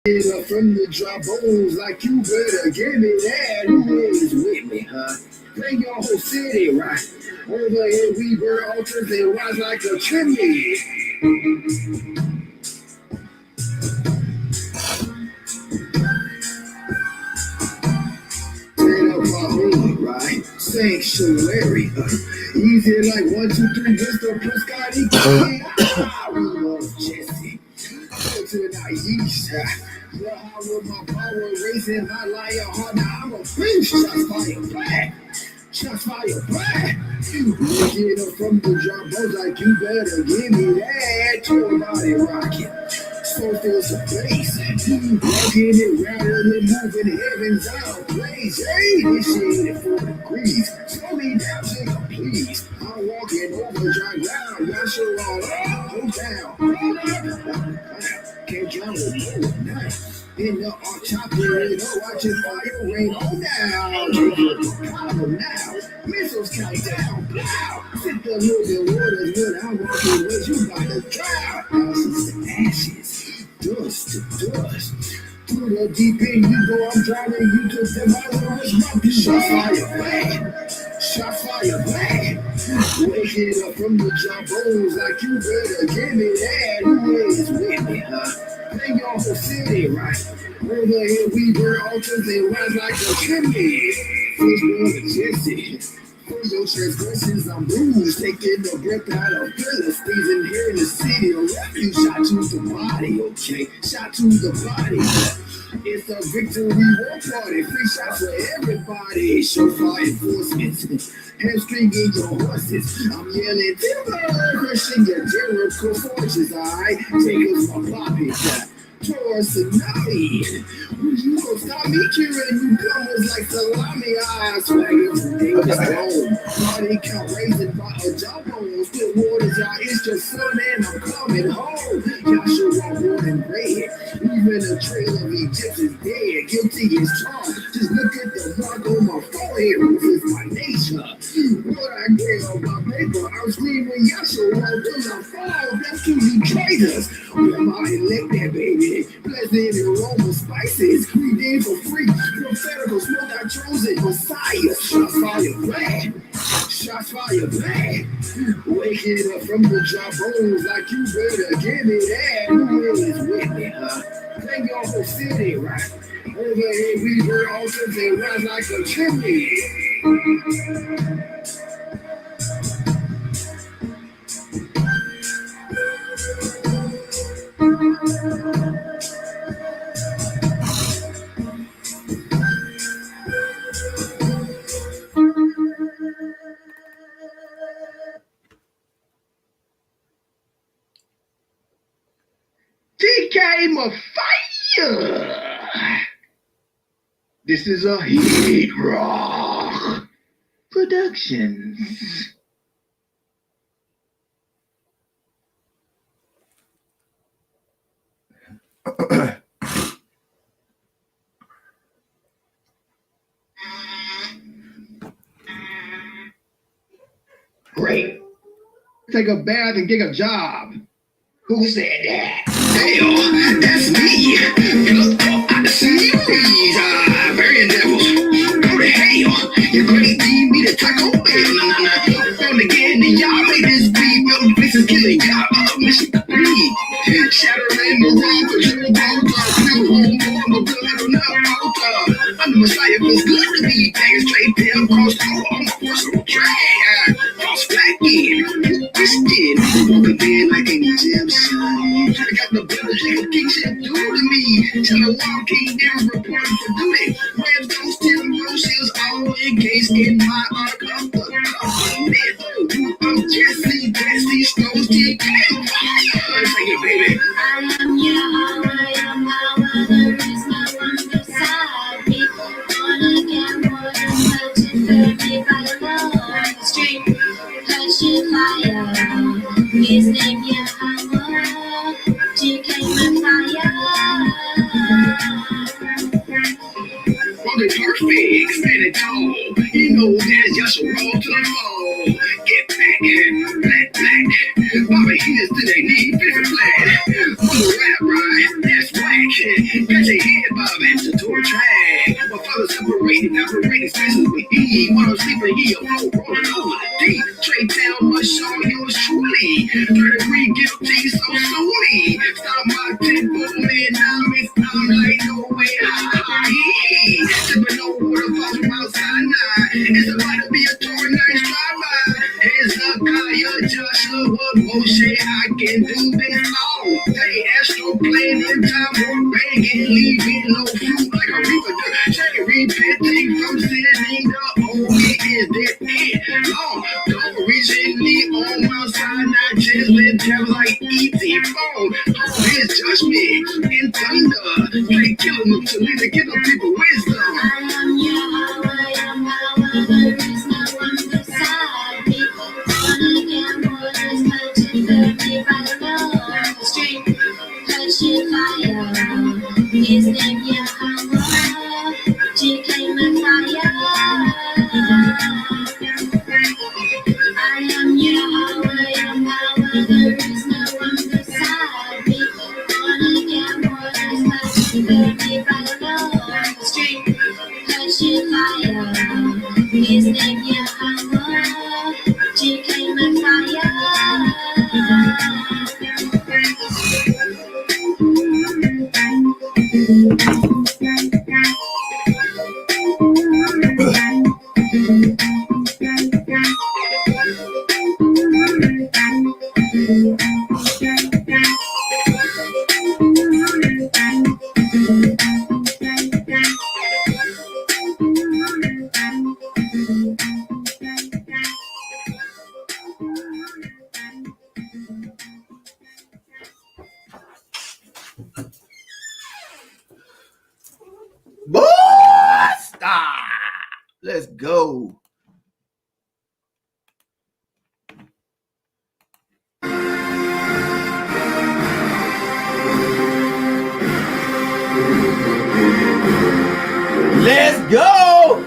Get up from the drop bones like you better give me that. Who is with me, huh? Bring your whole city right. Over here we burn altars and rise like a chimney. Turn up our home, right? Sanctuary. Easy like 1, 2, 3, Mr. Prescotty. We love Jesse. Go to the east. Yeah, with my power raising my lion heart. Now I'm a fish. Shots fire back. Shots fire back. Get up from the drop bones like you better give me that. Your body rocking. So feels a place. Walking it rattling, moving heavens out of place. Hey, this shit at 4 degrees. Slow me down, nigga, please. I'm walking over dry ground. Y'all sure all up. Hold down. Can't drown with no one now. In the art chopper, watching fire rain on down. Take your problem now. Missiles count down. Plow. Sit the moving waters when I'm walking with you by the drown. Ashes to ashes. Dust to dust. Through the deep end you go, I'm drowning you to the mother. Shot fire back. Shot fire back. Waking up from the drop bones like you better give me that. Who is with me, huh? Bring your whole city right. Over here we burn altars and rise like a chimney. First born of Jesse. For your transgressions I'm bruised. Taking the breath out of Philistines and here in the city of refuge. Shot to the body, okay? Shot to the body. It's a victory war party. Free shots for everybody. Shofar enforcement. Hamstringing your horses. I'm yelling timber. Crushing your Jericho fortress. Alright, take us my poppy. Taurus tsunami. You gon' stop me curing you plumbers like salami. Swagger today is home. Body count raising by a jawbone. Split waters, y'all. It's your son and I'm coming home. Y'all should walk more than red. Leaving a trail of Egyptians dead. Guilty as charged. Just look at the mark on my forehead. This is my nature. What I get on my paper. I'm screaming Yahshua till I fall. That's to you traitors. Where my elect that baby. Pleasant aroma spices. Redeemed for free. Prophetical smoke I chosen. Messiah. Shots fire black. Shots fire black. Waking up from the drop bones like you better give me that. Who is with me, huh? Bring your whole city right. Over here we burn altars and rise like a chimney. DK Fire. This is a Heat Rock Productions. Great. Take a bath and get a job. Who said that? Hell, that's me. I see you, burying devils. Go to hell. You're going to feed me the Taco Bell. Phone again, and y'all made this beat. Well, this is killing y'all. Mission complete. Shattering the wall, but you don't go. I'm the Messiah, feels good to me. Banging straight down, cross on my personal track. Cross back in, twisted, walking in like an Egyptian. I got the better legal king shit do to me. Tell the wild king they're reporting for duty. Red those still shields all engaged in my arc of the government. I'm Jesse, that's these stones, DK Fire. Take it, baby. I am Yahweh, I am power, there is no one beside me. Born again, born and legendary by the Lord. Street, passion fire. His name Yahweh, DK Fire. Well, it's perfect, standing tall. You know that Yahshua roll to the floor. Get back, black, black. Bobby here's to they need different flag. On the rap ride, that's whack. Got your head bobbing to a track. My father separated, spaces with E. While I'm sleeping, he a flow rolling over the deep. Trey down my show, yours truly. 33 guilty, so slowly. Stop my tempo, man, I'm like, no way, sipping on water falls from outside now. It's about to be a tour nice drive-by. It's a Kaya, Joshua, Moshe, I can do this all. They Astro playing in time for banging, leaving low fruit like a reaper. Cherry pitching from sitting up, only is this it. Long, don't recently on my side, not just live down like easy phone. His judgment in thunder, they killing them to me to give them people wisdom. I am Yahweh, there is no one beside me. Wanna get more than touching, dirty by the Lord. The street, touching fire. His name Yahweh, she came and fire. I am Yahweh, there is no one beside me. Wanna get more than touching, dirty by the Lord. The street, touching fire. His name Yahweh, she came and fire. Stop. Let's go. Let's go.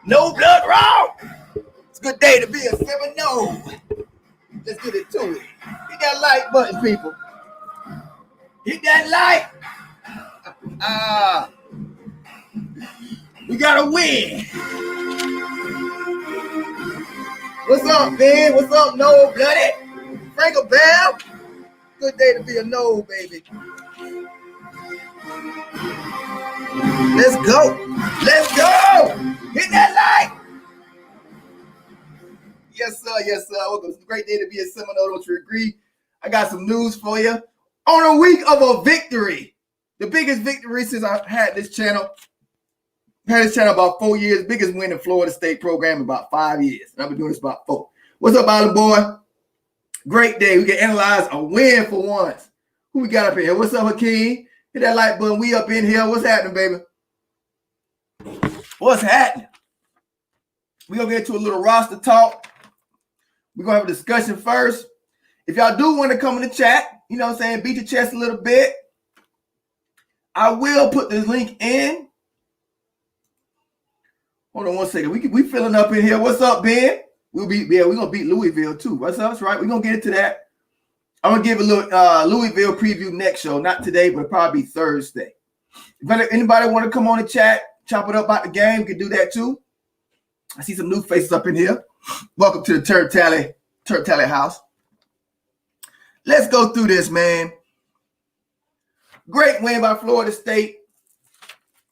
No blood wrong. It's a good day to be a 7-0. Let's get it to it. Hit that like button, people. Hit that like. We gotta win. What's up, man? What's up, No Bloody? Frank Bell. Good day to be a no, baby. Let's go. Let's go. Hit that like. Yes, sir. Yes, sir. Welcome. It's a great day to be a Seminole. Don't you agree? I got some news for you. On a week of a victory, the biggest victory since I've had this channel. Had this channel about 4 years. Biggest win in Florida State program in about 5 years. And I've been doing this about 4. What's up, Island boy? Great day. We can analyze a win for once. Who we got up in here? What's up, Hakeem? Hit that like button. We up in here. What's happening, baby? What's happening? We're going to get into a little roster talk. We're going to have a discussion first. If y'all do want to come in the chat, you know what I'm saying, beat your chest a little bit, I will put the link in. Hold on one second. We filling up in here. What's up, Ben? We're going to beat Louisville too. What's up? That's right. We're going to get into that. I'm going to give a little Louisville preview next show. Not today, but probably Thursday. If anybody want to come on the chat, chop it up about the game, you can do that too. I see some new faces up in here. Welcome to the TURNTTALLY house. Let's go through this, man. Great win by Florida State.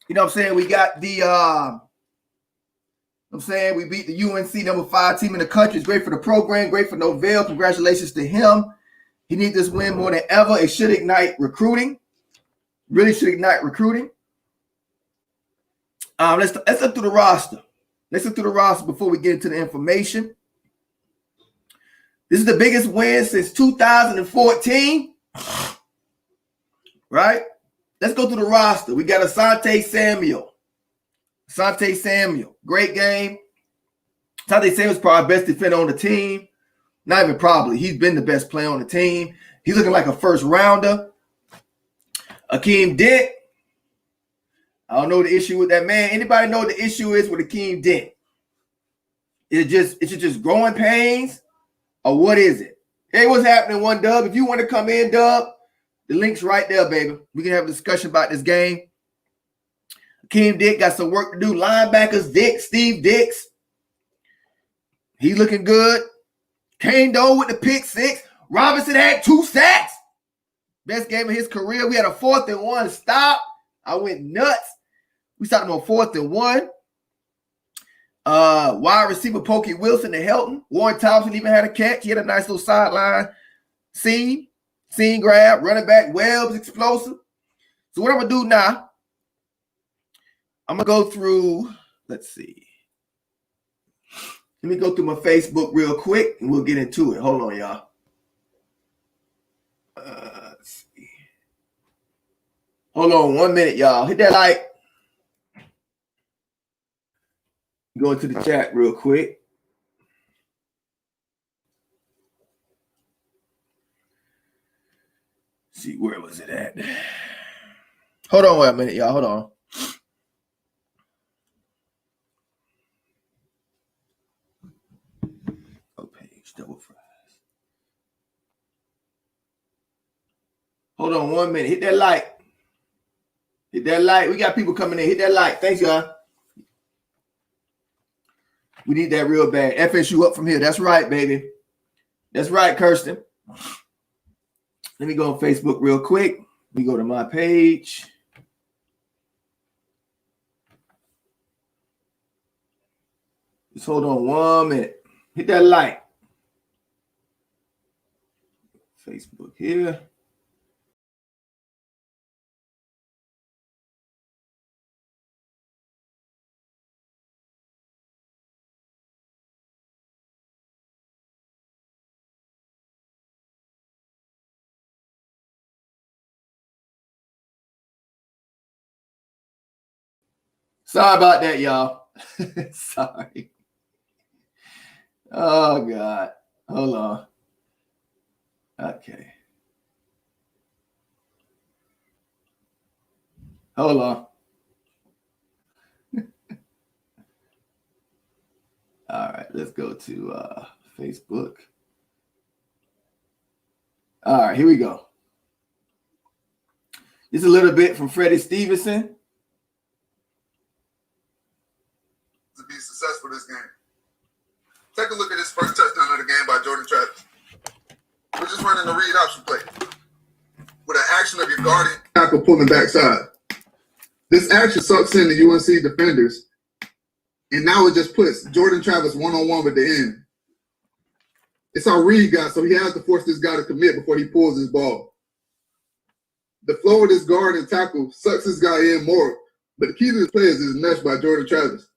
You know what I'm saying? We got the we beat the UNC number 5 team in the country. It's great for the program, great for Novell. Congratulations to him. He needs this win more than ever. It should ignite recruiting. Really should ignite recruiting. Let's look through the roster. Let's look through the roster before we get into the information. This is the biggest win since 2014. Right? Let's go through the roster. We got Asante Samuel. Great game. Asante Samuel's probably best defender on the team. Not even probably. He's been the best player on the team. He's looking like a first rounder. Akeem Dent. I don't know the issue with that man. Anybody know what the issue is with Akeem Dent? Is it just growing pains, or what is it? Hey, what's happening, One Dub? If you want to come in, Dub, the link's right there, baby. We can have a discussion about this game. Akeem Dent got some work to do. Linebackers, Steve Dix. He's looking good. Kane Doe with the pick 6. Robinson had 2 sacks. Best game of his career. We had a 4th and 1 stop. I went nuts. We stopped him on 4th and 1. Wide receiver Pokey Wilson to Helton. Warren Thompson even had a catch. He had a nice little sideline seam grab. Running back Webb's explosive. So what I'm going to do now, I'm going to go through, let's see. Let me go through my Facebook real quick and we'll get into it. Hold on, y'all. Let's see. Hold on 1 minute, y'all. Hit that like. Go into the chat real quick. See, where was it at? Hold on 1 minute, y'all. Hold on. Oh, page double fries. Hold on 1 minute. Hit that like. Hit that like. We got people coming in. Hit that like. Thanks, y'all. We need that real bad. FSU up from here. That's right, baby. That's right, Kirsten. Let me go on Facebook real quick. Let me go to my page. Just hold on 1 minute. Hit that like. Facebook here. Sorry about that, y'all. Sorry. Oh, God. Hold on. Okay. Hold on. All right, let's go to Facebook. All right, here we go. This is a little bit from Freddie Stevenson. To be successful this game. Take a look at this first touchdown of the game by Jordan Travis. We're just running the read option play with an action of your guardian tackle pulling backside. This action sucks in the UNC defenders, and now it just puts Jordan Travis one-on-one with the end. It's our read guy, so he has to force this guy to commit before he pulls his ball. The flow of this guard and tackle sucks this guy in more, but the key to this play is this mesh by Jordan Travis.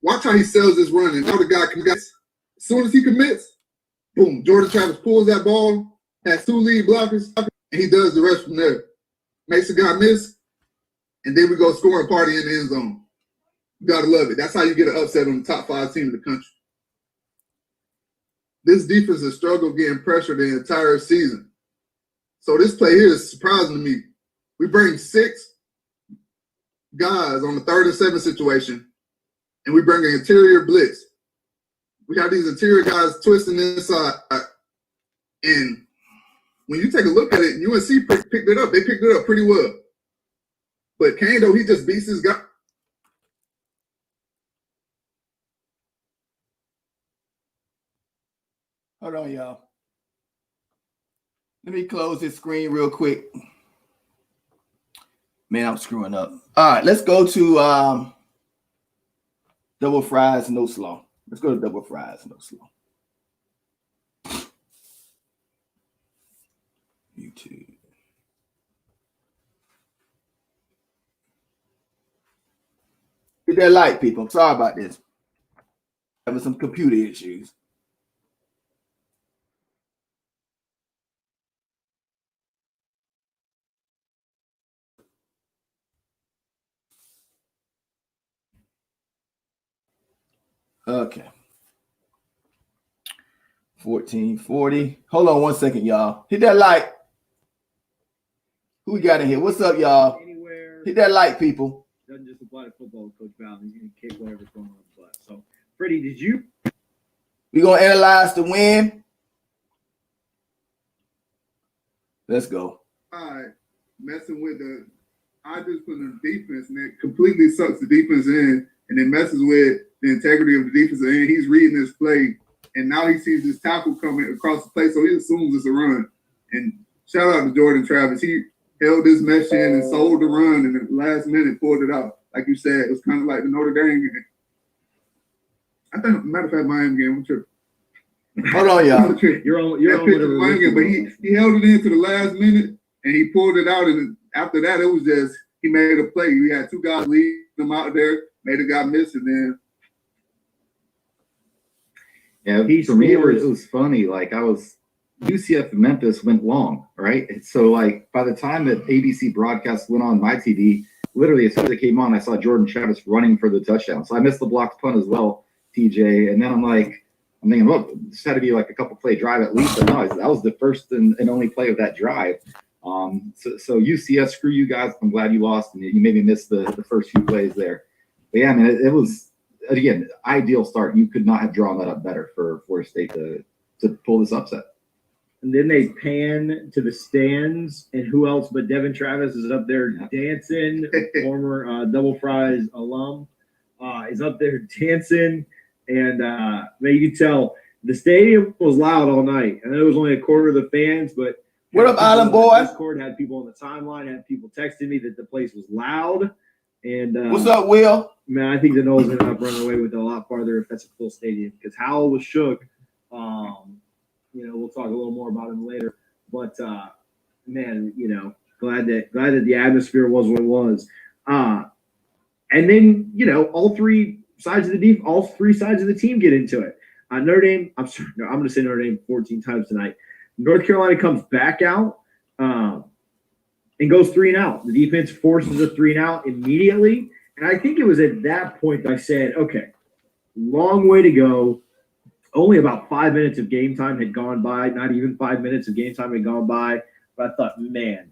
Watch how he sells this run, and now the guy commits. As soon as he commits, boom, Jordan Travis pulls that ball, has 2 lead blockers, and he does the rest from there. Makes the guy miss, and then we go scoring party in the end zone. You gotta love it. That's how you get an upset on the top 5 team in the country. This defense has struggled getting pressure the entire season. So this play here is surprising to me. We bring 6 guys on the 3rd and 7 situation, and we bring an interior blitz. We have these interior guys twisting inside. And when you take a look at it, UNC picked it up. They picked it up pretty well. But Kane, though, he just beats his guy. Hold on, y'all. Let me close this screen real quick. Man, I'm screwing up. All right, let's go to double fries, no slaw. Let's go to double fries, no slaw. YouTube. Hit that like, people. I'm sorry about this. Having some computer issues. Okay. 1440. Hold on 1 second, y'all. Hit that like. Who we got in here? What's up, y'all? Anywhere Hit that like, people. Doesn't just apply to football, Coach Val. He's going to kick whatever's going on in class. So, Freddie, did you? We're going to analyze the win. Let's go. All right. Messing with the just put the defense, and it completely sucks the defense in, and it messes with the integrity of the defense. And he's reading this play, and now he sees this tackle coming across the play, so he assumes it's a run. And shout out to Jordan Travis. He held this mesh in and sold the run, and at the last minute pulled it out. Like you said, it was kind of like the Notre Dame game. I think, matter of fact, Miami game. I'm tripping. Hold on, y'all. You're on whatever. Miami game, but he held it in to the last minute, and he pulled it out, and after that, it was just he made a play. We had two guys lead them out there, made a guy miss, and then for me, it was funny. Like UCF and Memphis went long, right? So like by the time that ABC broadcast went on my TV, literally as soon as it came on, I saw Jordan Travis running for the touchdown. So I missed the blocked punt as well, TJ. And then I'm thinking, well, this had to be like a couple play drive at least. But no, that was the first and only play of that drive. So UCF, screw you guys. I'm glad you lost, and you made me miss the first few plays there. But yeah, man, it was, again, ideal start. You could not have drawn that up better for Florida State to pull this upset. And then they pan to the stands, and who else but Devin Travis is up there dancing. Former Double Fries alum is up there dancing, and man, you can tell the stadium was loud all night. I know it was only a quarter of the fans, but what up, Island boy? Discord had people on the timeline, had people texting me that the place was loud. And what's up, Will? Man, I think the Noles ended up running away with it a lot farther if that's a full stadium, because Howell was shook. We'll talk a little more about him later. But man, glad that the atmosphere was what it was. And then all three sides of the team get into it. Notre Dame. I'm going to say Notre Dame 14 times tonight. North Carolina comes back out and goes 3-and-out. The defense forces a 3-and-out immediately. And I think it was at that point that I said, okay, long way to go. Only about 5 minutes of game time had gone by. Not even 5 minutes of game time had gone by. But I thought, man,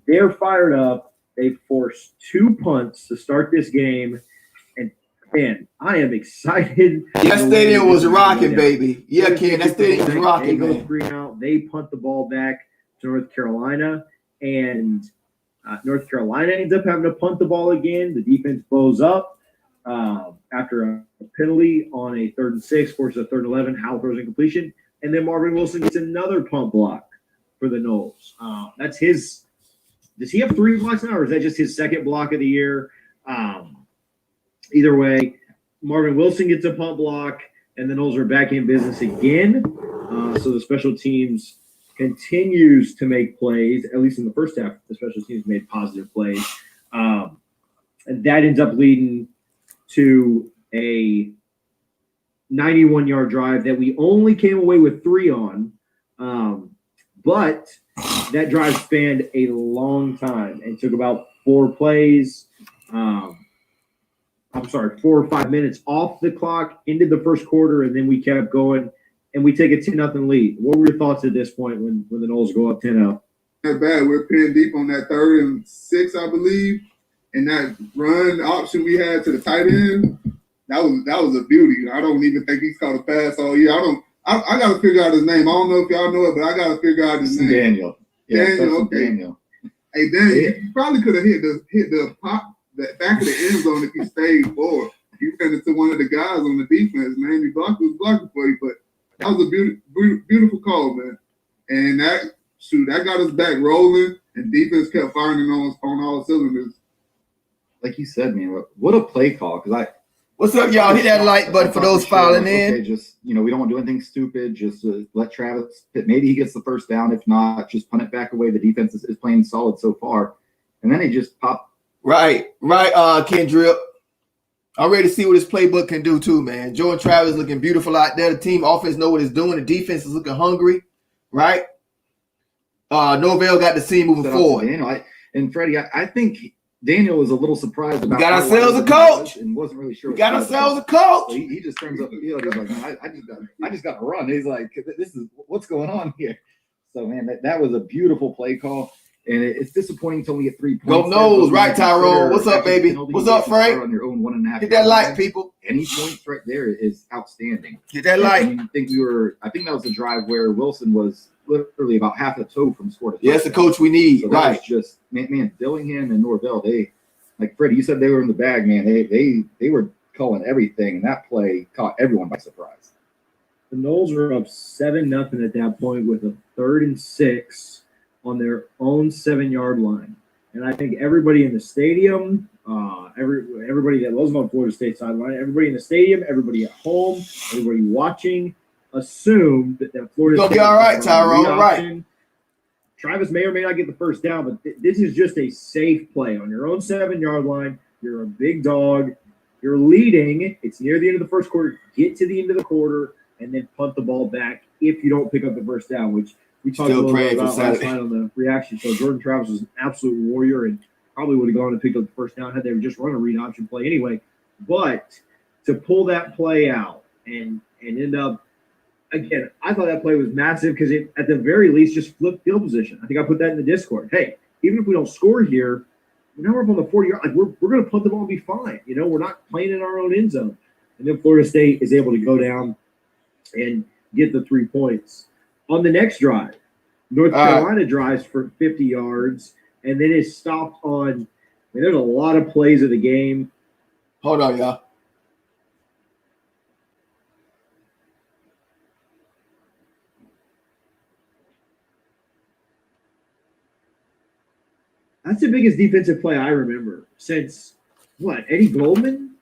they're fired up. They forced 2 punts to start this game. And, man, I am excited. That stadium was rocking, baby. Yeah, Ken, that stadium was rocking, man. They go 3-and-out. They punt the ball back to North Carolina. And North Carolina ends up having to punt the ball again. The defense blows up after a penalty on a 3rd and 6, forces a 3rd and 11. Howell throws incompletion. And then Marvin Wilson gets another punt block for the Noles. That's his – does he have 3 blocks now, or is that just his second block of the year? Either way, Marvin Wilson gets a punt block, and the Noles are back in business again. So the special teams continues to make plays, at least in the first half. The special teams made positive plays. And that ends up leading to a 91-yard drive that we only came away with 3 on. But that drive spanned a long time and took about 4 plays. 4 or 5 minutes off the clock into the first quarter, and then we kept going, and we take a 10-0 lead. What were your thoughts at this point when the Noles go up 10-0? Not bad. We're pinned deep on that 3rd and 6, I believe, and that run option we had to the tight end, that was a beauty. I don't even think he's caught a pass all year. I got to figure out his name. I don't know if y'all know it, but I got to figure out his name. Daniel. Yeah, Daniel. Okay. Daniel. Hey, Daniel, you probably could have hit the back of the end zone if he stayed forward. He ran into one of the guys on the defense, man. He was blocking for you, but that was a beautiful call, man. And that got us back rolling, and defense kept firing on all cylinders. Like you said, man, what a play call. What's up, y'all? Hit that like button for those filing in. Okay, just, we don't want to do anything stupid. Just let Travis hit. Maybe he gets the first down. If not, just punt it back away. The defense is playing solid so far. And then he just popped. Right, Ken Drip. I'm ready to see what his playbook can do too, man. Jordan Travis looking beautiful out there. The team offense know what it's doing. The defense is looking hungry, right? Norvell got the scene moving forward. Daniel, and Freddie, I think Daniel was a little surprised about. We got ourselves a coach, and wasn't really sure. We got ourselves a coach. So he just turns up the field. He's like, I just got to run. He's like, this is what's going on here. So man, that was a beautiful play call. And it's disappointing to only get 3 points. Go Noles, right, Tyrone? What's up, baby? What's up, Frank? On your own 1.5. Hit that like, people. Any points right there is outstanding. Hit that like. I think that was a drive where Wilson was literally about half a toe from scoring. Yes, the coach we need. So right. Just man, Dillingham and Norvell, they, like Freddie, you said they were in the bag, man. They were calling everything, and that play caught everyone by surprise. The Noles were up 7-0 at that point with a 3rd and 6 on their own 7-yard line. And I think everybody in the stadium, everybody that wasn't on Florida State sideline, everybody in the stadium, everybody at home, everybody watching, assumed that Florida State be all right, Tyrone. Right. Travis may or may not get the first down, but this is just a safe play on your own 7-yard line. You're a big dog. You're leading. It's near the end of the first quarter. Get to the end of the quarter and then punt the ball back if you don't pick up the first down, which we talked a little bit about last night on the reaction show. Jordan Travis was an absolute warrior and probably would have gone and picked up the first down had they just run a read option play anyway. But to pull that play out and end up, again, I thought that play was massive because it, at the very least, just flipped field position. I think I put that in the Discord. Hey, even if we don't score here, now we're up on the 40-yard line. We're going to punt the ball and be fine. You know, we're not playing in our own end zone. And then Florida State is able to go down and get the 3 points. On the next drive, North Carolina drives for 50 yards and then is stopped on. I mean, there's a lot of plays of the game. Hold on, y'all. That's the biggest defensive play I remember since, Eddie Goldman?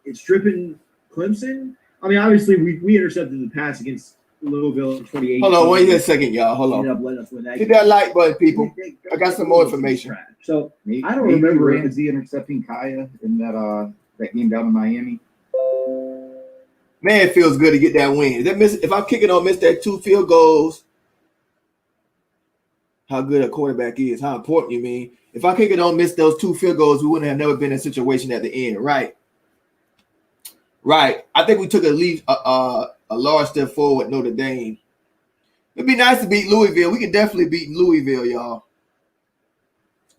It's stripping Clemson? I mean, obviously, we intercepted the pass against Louisville in 2018. Hold on, wait a second, y'all. Hold on. Hit that like button, people. I got some more information. So, I don't remember. Ramsey intercepting Kaya in that game down in Miami. Man, it feels good to get that win. If I'm kicking on miss that 2 field goals, how good a quarterback is, how important you mean. If I kick it on miss those 2 field goals, we wouldn't have never been in a situation at the end, right? Right. I think we took at least a large step forward with Notre Dame. It'd be nice to beat Louisville. We can definitely beat Louisville, y'all.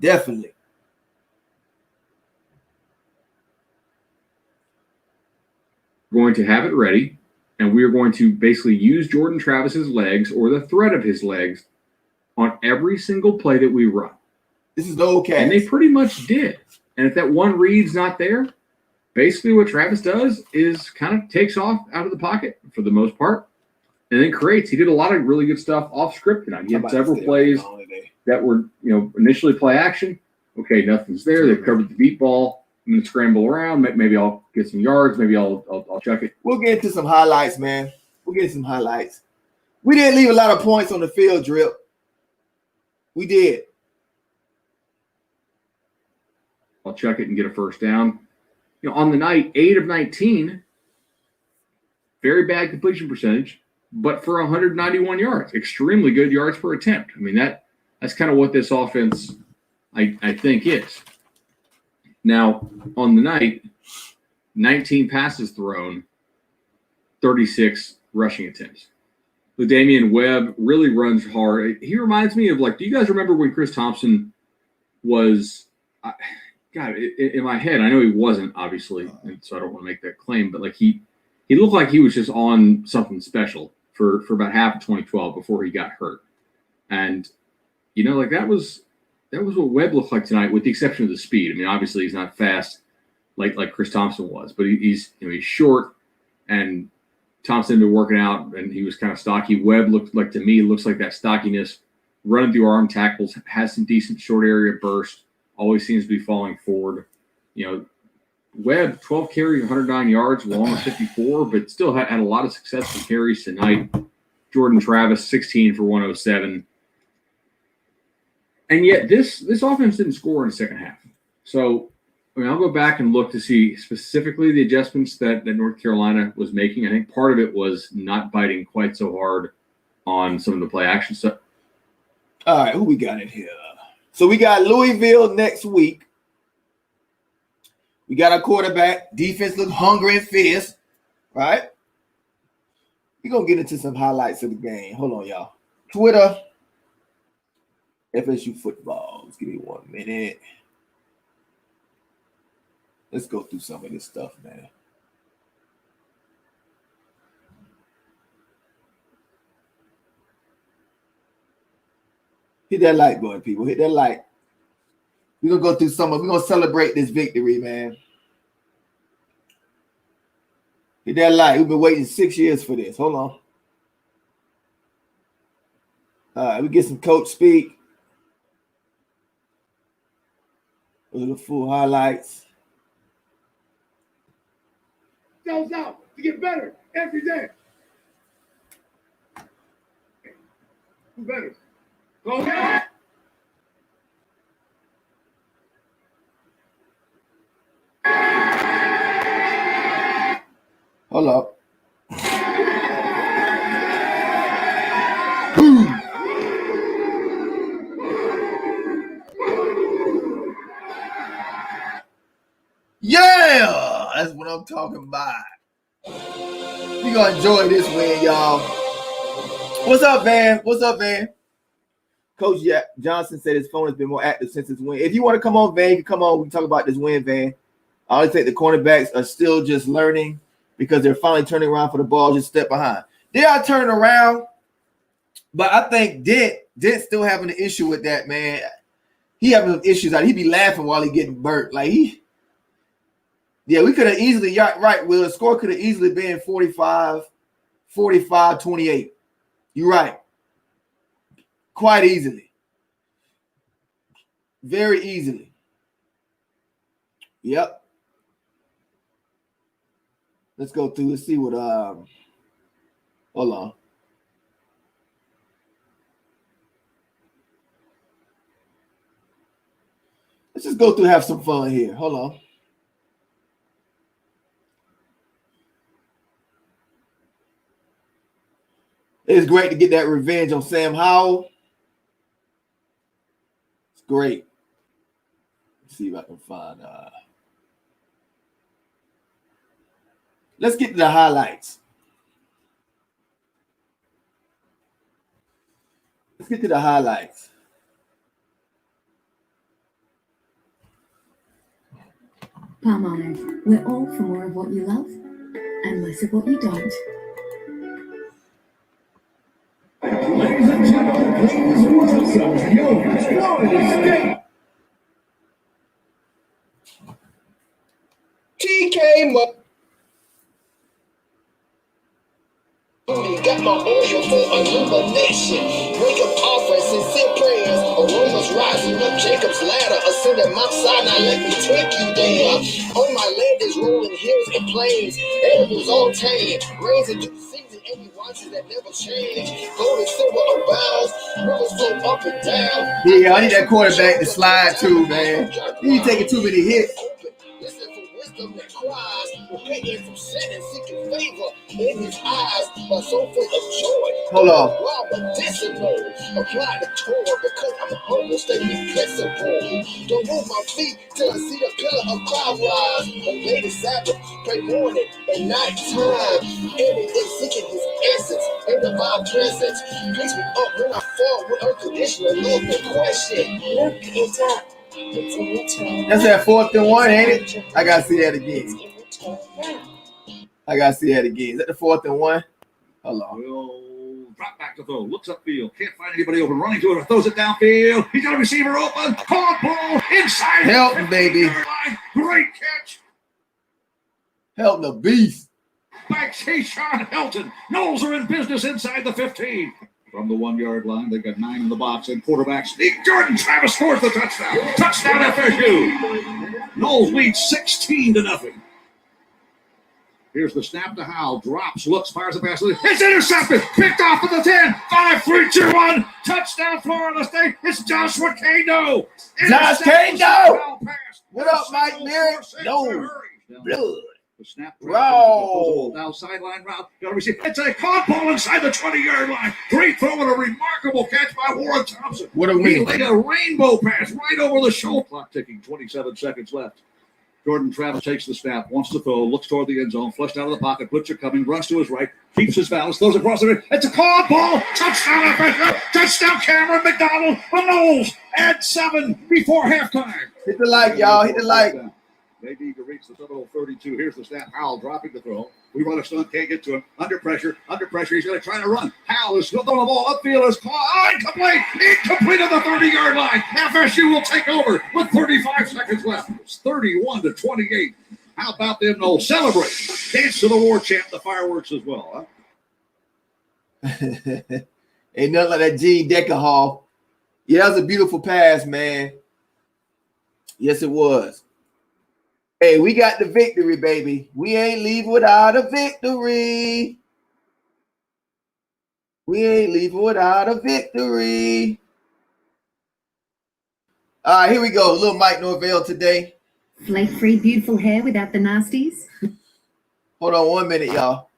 Definitely. Going to have it ready, and we are going to basically use Jordan Travis's legs or the threat of his legs on every single play that we run. This is okay. And they pretty much did. And if that one read's not there, basically what Travis does is kind of takes off out of the pocket for the most part and then creates. He did a lot of really good stuff off script tonight. He had several plays that were, initially play action. Okay, nothing's there. They've covered the deep ball. I'm going to scramble around. Maybe I'll get some yards. Maybe I'll check it. We'll get into some highlights, man. We'll get some highlights. We didn't leave a lot of points on the field, Drip. We did. I'll check it and get a first down. On the night, 8 of 19, very bad completion percentage, but for 191 yards, extremely good yards per attempt. I mean, that's kind of what this offense, I think, is. Now, on the night, 19 passes thrown, 36 rushing attempts. LaDamian Webb really runs hard. He reminds me of, do you guys remember when Chris Thompson was in my head, I know he wasn't, obviously, and so I don't want to make that claim, but he looked like he was just on something special for about half of 2012 before he got hurt. And, that was what Webb looked like tonight, with the exception of the speed. I mean, obviously he's not fast like Chris Thompson was, but he's short, and Thompson had been working out, and he was kind of stocky. Webb looks like that stockiness, running through arm tackles, has some decent short area burst, always seems to be falling forward. Webb, 12 carries, 109 yards, long of 54, but still had a lot of successful carries tonight. Jordan Travis, 16 for 107. And yet this offense didn't score in the second half. So, I'll go back and look to see specifically the adjustments that North Carolina was making. I think part of it was not biting quite so hard on some of the play action stuff. All right, who we got in here? So we got Louisville next week. We got our quarterback. Defense looks hungry and fierce, right? We're going to get into some highlights of the game. Hold on, y'all. Twitter. FSU football. Give me 1 minute. Let's go through some of this stuff, man. Hit that like button, people. Hit that like. We're going to go through some of it. We're going to celebrate this victory, man. Hit that like. We've been waiting 6 years for this. Hold on. All right, we get some coach speak. Those are the full highlights. Goes out to get better every day. Who better? Go ahead. Hold up. Yeah, that's what I'm talking about. We gonna enjoy this win, y'all. What's up, Van? What's up, Van? Coach Johnson said his phone has been more active since his win. If you want to come on, Van, you can come on. We can talk about this win, Van. I always think the cornerbacks are still just learning because they're finally turning around for the ball, just step behind. They are turning around, but I think Dent still having an issue with that, man. He having issues. He be laughing while he getting burnt. Like yeah, we could have easily, right, Will, the score could have easily been 45-28. You're right. Quite easily. Very easily. Yep. Let's go through. Let's see what hold on. Let's just go through, have some fun here. Hold on. It's great to get that revenge on Sam Howell. It's great. Let's see if I can find let's get to the highlights. Let's get to the highlights. Palmolive, we're all for more of what you love and less of what you don't. Ladies and gentlemen, please welcome your Florida State. TK got my oil for illumination. Wake up offering sincere prayers. Aromas rising up Jacob's ladder. Ascending Mount Sinai, let me take you there. On my land is rolling hills and plains. Animals all tame. Rains into the season and you watches that never change. Gold and silver abounds. Rivers flow up and down. Yeah, I need that quarterback to slide too, man. He taking too many hits. Listen for wisdom that cries, repenting from sin and seeking favor in his eyes, my soul full of joy. Hold on. Wow, medicinal. Apply the Torah because I'm humble, stay principle. Don't move my feet till I see the pillar of cloud rise. Obey the Sabbath, pray morning and night time. Every day seeking his essence and divine presence. Picks me up when I fall with unconditional love and question. Look it up. It's in return. That's that 4th and 1, ain't it? I gotta see that again. It's in return now. I gotta see that again. Is that the 4th and 1? Hold on. Will drop back to throw. Looks upfield. Can't find anybody open. Running to it. Or throws it downfield. He's got a receiver open. Caught ball inside. Help, baby. Great catch. Help the beast. Back Sean Helton. Knowles are in business inside the 15. From the 1 yard line, they've got 9 in the box, and quarterback sneak. Jordan Travis scores the touchdown. Touchdown FSU. Knowles leads 16-0. Here's the snap to Howell. Drops, looks, fires the pass. It's intercepted. Picked off at the 10. 5, 3, 2, 1. Touchdown Florida State. It's Joshua Kano. Josh Kano. What up, Mike Merritt? No. Blood. The snap. Roll. Now sideline route. Got to receive. It's a caught ball inside the 20-yard line. Great throw and a remarkable catch by Warren Thompson. What a He win. laid a rainbow pass right over the shoulder. Clock ticking. 27 seconds left. Jordan Travis takes the snap, wants to throw, looks toward the end zone, flushed out of the pocket, Blitzer coming, runs to his right, keeps his balance, throws across the ring. It's a caught ball. Touchdown, FSU. Touchdown, Cameron McDonald. The Noles add 7 before halftime. Hit the like, y'all. Hit the like. They need to reach the total 32. Here's the snap. Howell dropping the throw. We run a stunt, can't get to him. Under pressure. He's going to try to run. Howell is still throwing the ball upfield. Is caught. Incomplete. Incomplete at the 30-yard line. FSU will take over with 35 seconds left. It's 31-28. How about them Noles? Celebrate. Dance to the war chant. The fireworks as well, huh? Ain't nothing like that Gene Decker Hall. Yeah, that was a beautiful pass, man. Yes, it was. Hey, we got the victory, baby. We ain't leaving without a victory. We ain't leaving without a victory. All right, here we go. Little Mike Norvell today. Flake-free, beautiful hair without the nasties. Hold on 1 minute, y'all.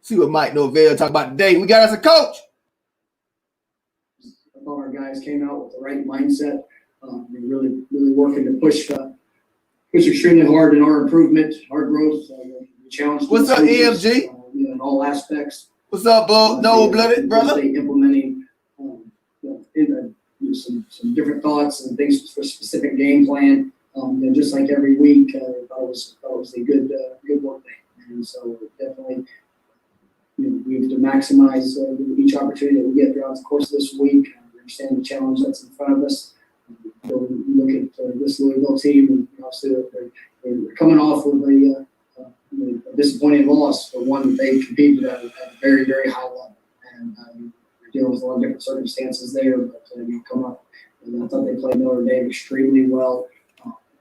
See what Mike Norvell talk about today. We got us a coach. I thought our guys came out with the right mindset. They're really working to push extremely hard in our improvement, our growth. The challenge. What's up, EMG? In all aspects. What's up, bro? No-blooded brother. Implementing some different thoughts and things for a specific game plan. Just like every week, I thought it was a good work day, and so definitely. We have to maximize each opportunity that we get throughout the course of this week. We understand the challenge that's in front of us. We look at this Louisville team, and obviously they're coming off with a disappointing loss, but one that they competed at a very, very high level. And we're dealing with a lot of different circumstances there, but come up. And I thought they played Notre Dame extremely well.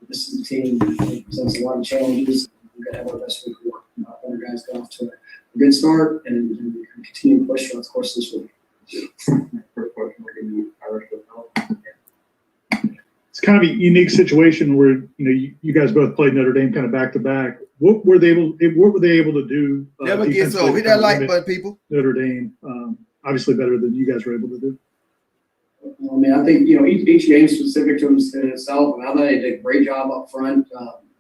This is a team that presents a lot of challenges. We've got to have our best week of work. Our guys got off to a good start and continue to push throughout the course of this week. It's kind of a unique situation where you guys both played Notre Dame kind of back to back. What were they able to do? Never gets old. Hit that like button, people. Notre Dame, obviously better than you guys were able to do. I think each game is specific to itself. I thought they did a great job up front.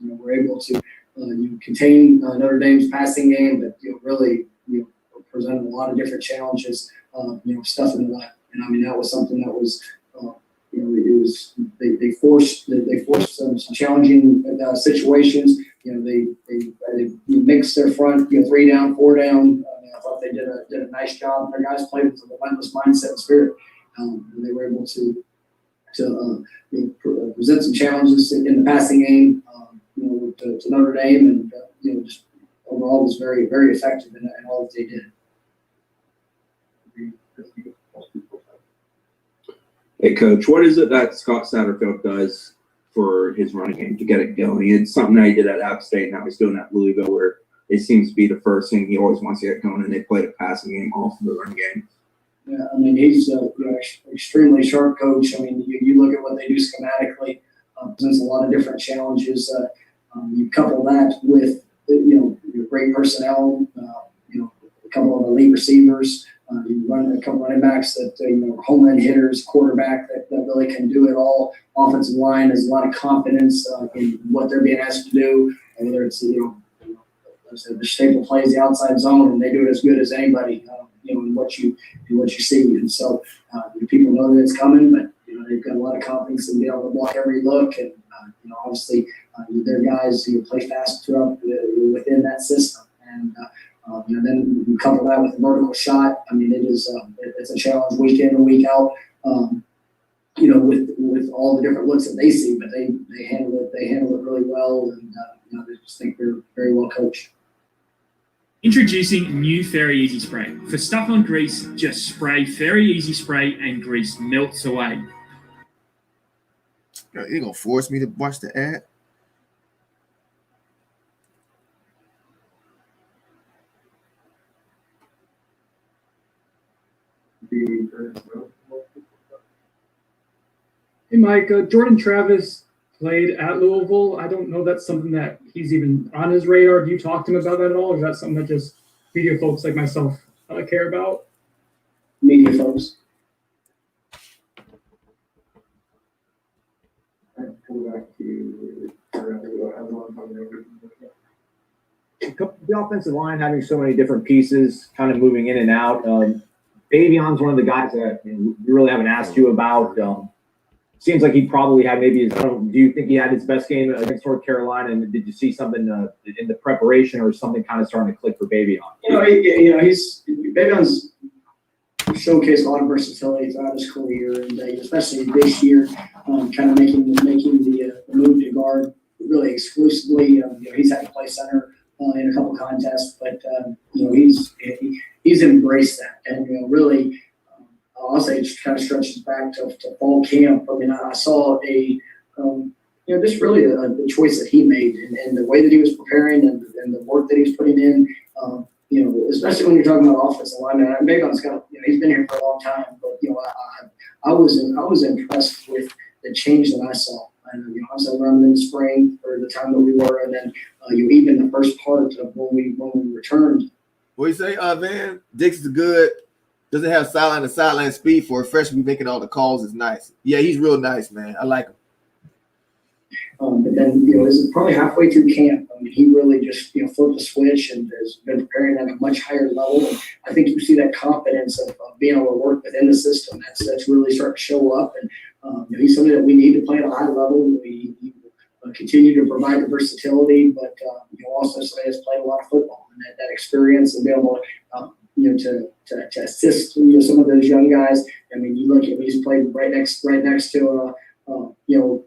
We're able to contain Notre Dame's passing game, but really presented a lot of different challenges. Stuff in the left, and that was something that was it was they forced some challenging situations. They mixed their front 3 down, 4 down. I thought they did a nice job. Their guys played with a relentless mindset and spirit. And they were able to present some challenges in the passing game, to Notre Dame, and just overall was very, very effective in all that they did. Hey, Coach, what is it that Scott Satterfield does for his running game to get it going? It's something that he did at App State, now he's doing at Louisville, where it seems to be the first thing he always wants to get going, and they played a passing game off of the run game. Yeah, he's an extremely sharp coach. You look at what they do schematically, presents a lot of different challenges. You couple that with your great personnel, a couple of elite receivers. You run a couple running backs that home run hitters, quarterback that really can do it all. Offensive line has a lot of confidence in what they're being asked to do, whether it's the staple plays the outside zone, and they do it as good as anybody. In what you see, and so people know that it's coming, but they've got a lot of confidence in being able to block every look, and obviously their guys play fast throughout within that system, and then you couple that with a vertical shot. It's a challenge week in and week out. With all the different looks that they see, but they handle it really well, and I just think they're very well coached. Introducing new Fairy Easy Spray. For stuff on grease, just spray Fairy Easy Spray and grease melts away. You're going to force me to watch the ad? Hey, Mike, Jordan Travis played at Louisville. I don't know if that's something that he's even on his radar. Do you talk to him about that at all? Or is that something that just media folks like myself care about? Media folks. back to the offensive line having so many different pieces kind of moving in and out. Davion's one of the guys that we really haven't asked you about. Seems like he probably had maybe do you think he had his best game against North Carolina? And did you see something in the preparation or something kind of starting to click for Davion? Davion's showcased a lot of versatility throughout his career, and especially this year, kind of making the move to guard really exclusively. He's had to play center in a couple contests, but he's embraced that, and really, I'll say it kind of stretches back to fall camp. I mean, I saw just really a choice that he made, and the way that he was preparing, and the work that he's putting in. Especially when you're talking about offensive lineman. Davion's he's been here for a long time, but I was impressed with the change that I saw. And I saw around in the spring for the time that we were, and then even the first part of when we returned. What do you say, Van? Dix is good. Doesn't have sideline speed for a freshman. Making all the calls is nice. Yeah, he's real nice, man. I like him. But then, it's probably halfway through camp. I mean, he really just, flipped the switch and has been preparing at a much higher level. And I think you see that confidence of being able to work within the system. That's really starting to show up. And he's something that we need to play at a high level. We continue to provide the versatility, but also somebody has played a lot of football, and that experience and be able to to assist some of those young guys. I mean, you look at he's played right next to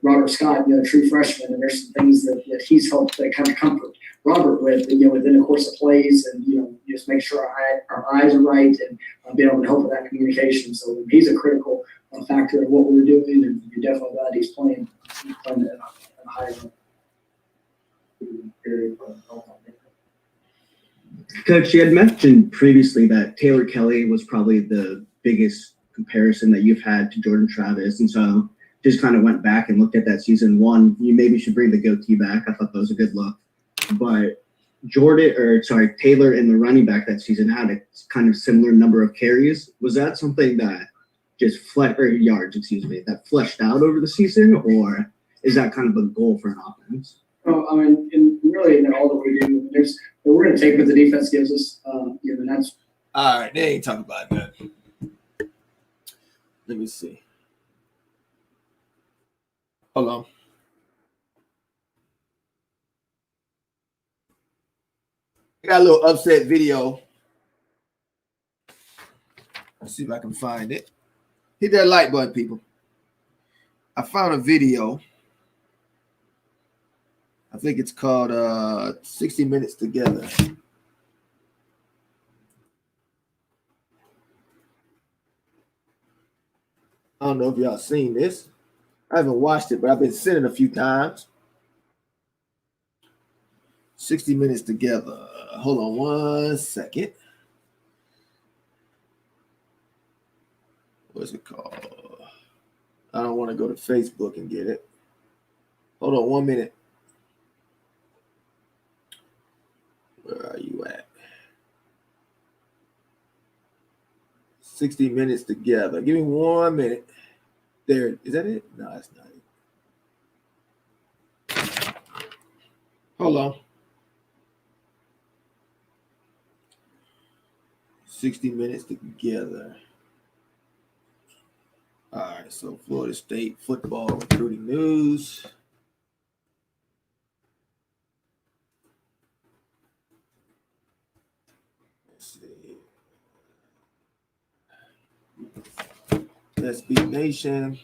Robert Scott, true freshman, and there's some things that he's helped to kind of comfort Robert with, within the course of plays, and just make sure our eyes are right, and being able to help with that communication. So he's a critical factor in what we're doing, and you're definitely glad he's playing at a high level. Coach, you had mentioned previously that Taylor Kelly was probably the biggest comparison that you've had to Jordan Travis, and so just kind of went back and looked at that season one. You maybe should bring the goatee back. I thought that was a good look. But Taylor and the running back that season had a kind of similar number of carries. Was that something that just yards, that fleshed out over the season, or is that kind of a goal for an offense? Oh, I mean, really, in all that we do, we're going to take what the defense gives us. And that's all right. They ain't talking about that. Let me see. Hold on. I got a little upset video. Let's see if I can find it. Hit that like button, people. I found a video. I think it's called 60 Minutes Together. I don't know if y'all seen this. I haven't watched it, but I've been seeing it a few times. 60 Minutes Together. Hold on one second. What's it called? I don't want to go to Facebook and get it. Hold on 1 minute. Where are you at? 60 Minutes Together. Give me 1 minute. There. Is that it? No, that's not it. Hold on. 60 Minutes Together. All right, so Florida State football recruiting news. Let's see. SB Nation.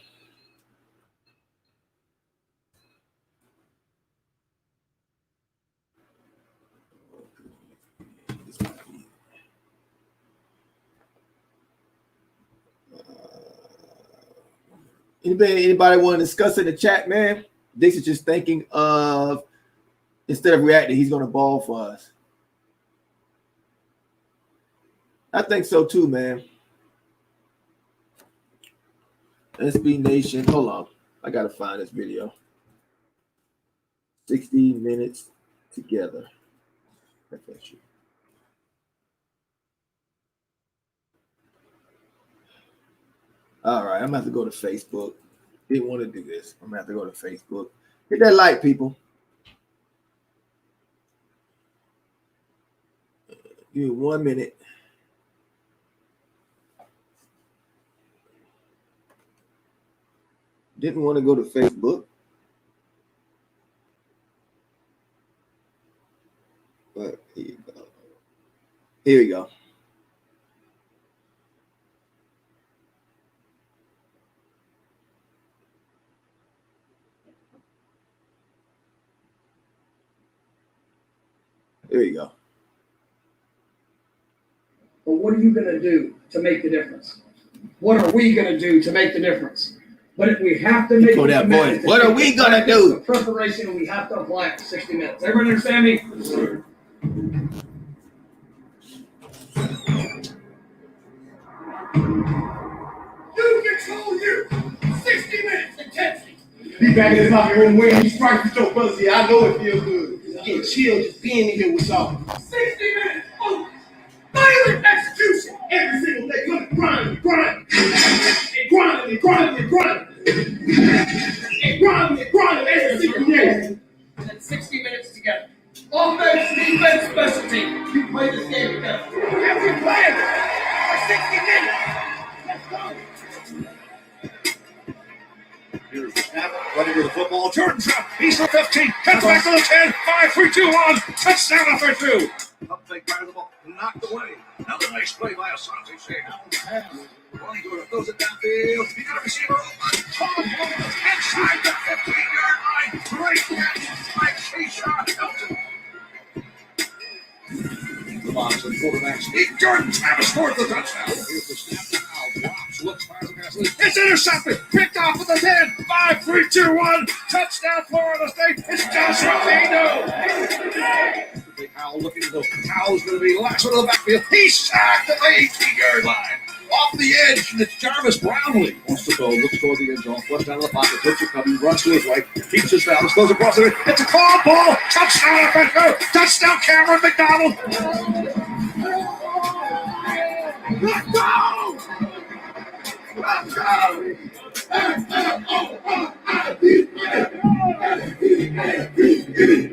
Anybody want to discuss in the chat, man? Dix is just thinking of, instead of reacting, he's going to ball for us. I think so too, man. SB Nation. Hold on. I got to find this video. 60 Minutes Together. That's you. All right, I'm going to have to go to Facebook. Didn't want to do this. I'm going to have to go to Facebook. Hit that like, people. Give me 1 minute. Didn't want to go to Facebook. But here you go. Here we go. There you go. But what are you going to do to make the difference? What are we going to do to make the difference? But we have to make the commitment. What are we going to do? Preparation, we have to apply it for 60 minutes. Everybody understand me? You control you. 60 minutes intensity. Be back in his locker room when he strikes with your brothers here. I know it feels good. Getting chilled just being in here with y'all. 60 minutes. Oh, violent execution. Every single day. You're grinding, and grinding, and grinding, and grinding, and grinding, and grinding every single day. And then 60 minutes together. Offense, defense, special team. You play this game together. Every player for 60 minutes. Let's go. Here's the snap, running with the football. Jordan trap. He's for 15. Cuts back to the 10. 5, 3, 2, 1. Touchdown after 2. Up fake by the ball. Knocked away. Another nice play by Asante Shea. Ronnie Gordon throws it downfield. You got a receiver open. Inside the 15-yard line. Great catch by Keyshawn Elton. The box and quarterback sneak. Jordan Travis scores the touchdown. Here's the snap now. Drops, looks, fires, and passes. It's intercepted. Picked off at the 10. 5, 3, 2, 1. Touchdown, Florida State. It's Joshua Pino. Big Howell looking to go. Howell's going to be last one to the backfield. He's sacked at the 18-yard line. Off the edge, and it's Jarvis Brownlee. Wants to go, looks toward the end zone, flush down to the pocket, hits it coming, runs to his right, keeps his balance, goes across it. It's a call ball. Touchdown, Petco. Touchdown, Cameron McDonald. Let's go! Let's go!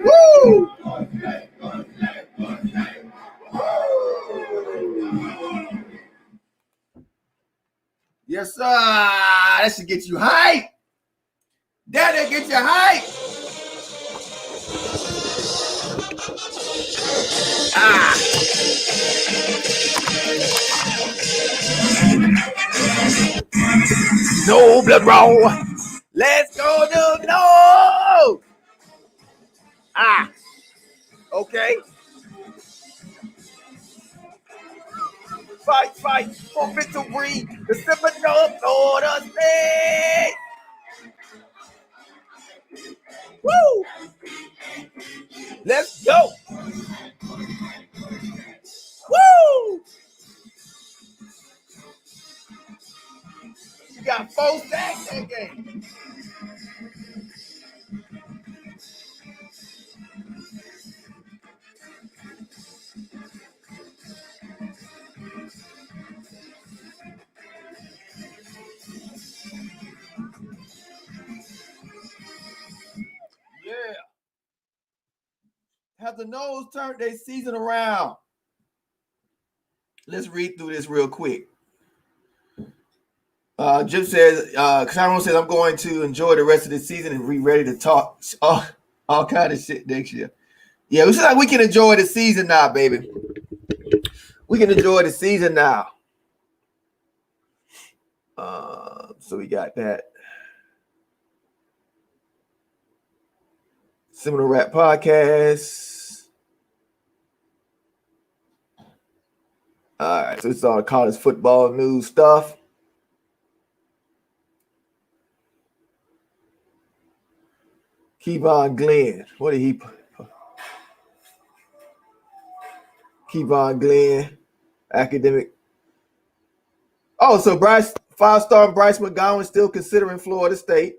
Woo! Yes, sir. That should get you hype. That'll get you hype. No blood roll. Let's go to no. Okay. Fight for victory. The Seminole Florida State. Woo! Let's go. Woo! You got 4 sacks that game. Yeah. Have the Noles turned their season around? Let's read through this real quick. Jim says, Cameron says, I'm going to enjoy the rest of the season and be ready to talk all kind of shit next year. Yeah, it's like we can enjoy the season now, baby. We can enjoy the season now. So we got that. Similar Rap Podcast. All right, so it's all college football news stuff. Kevon Glenn. What did he put? Kevon Glenn, academic. Oh, so Bryce, 5-star Bryce McGowan still considering Florida State,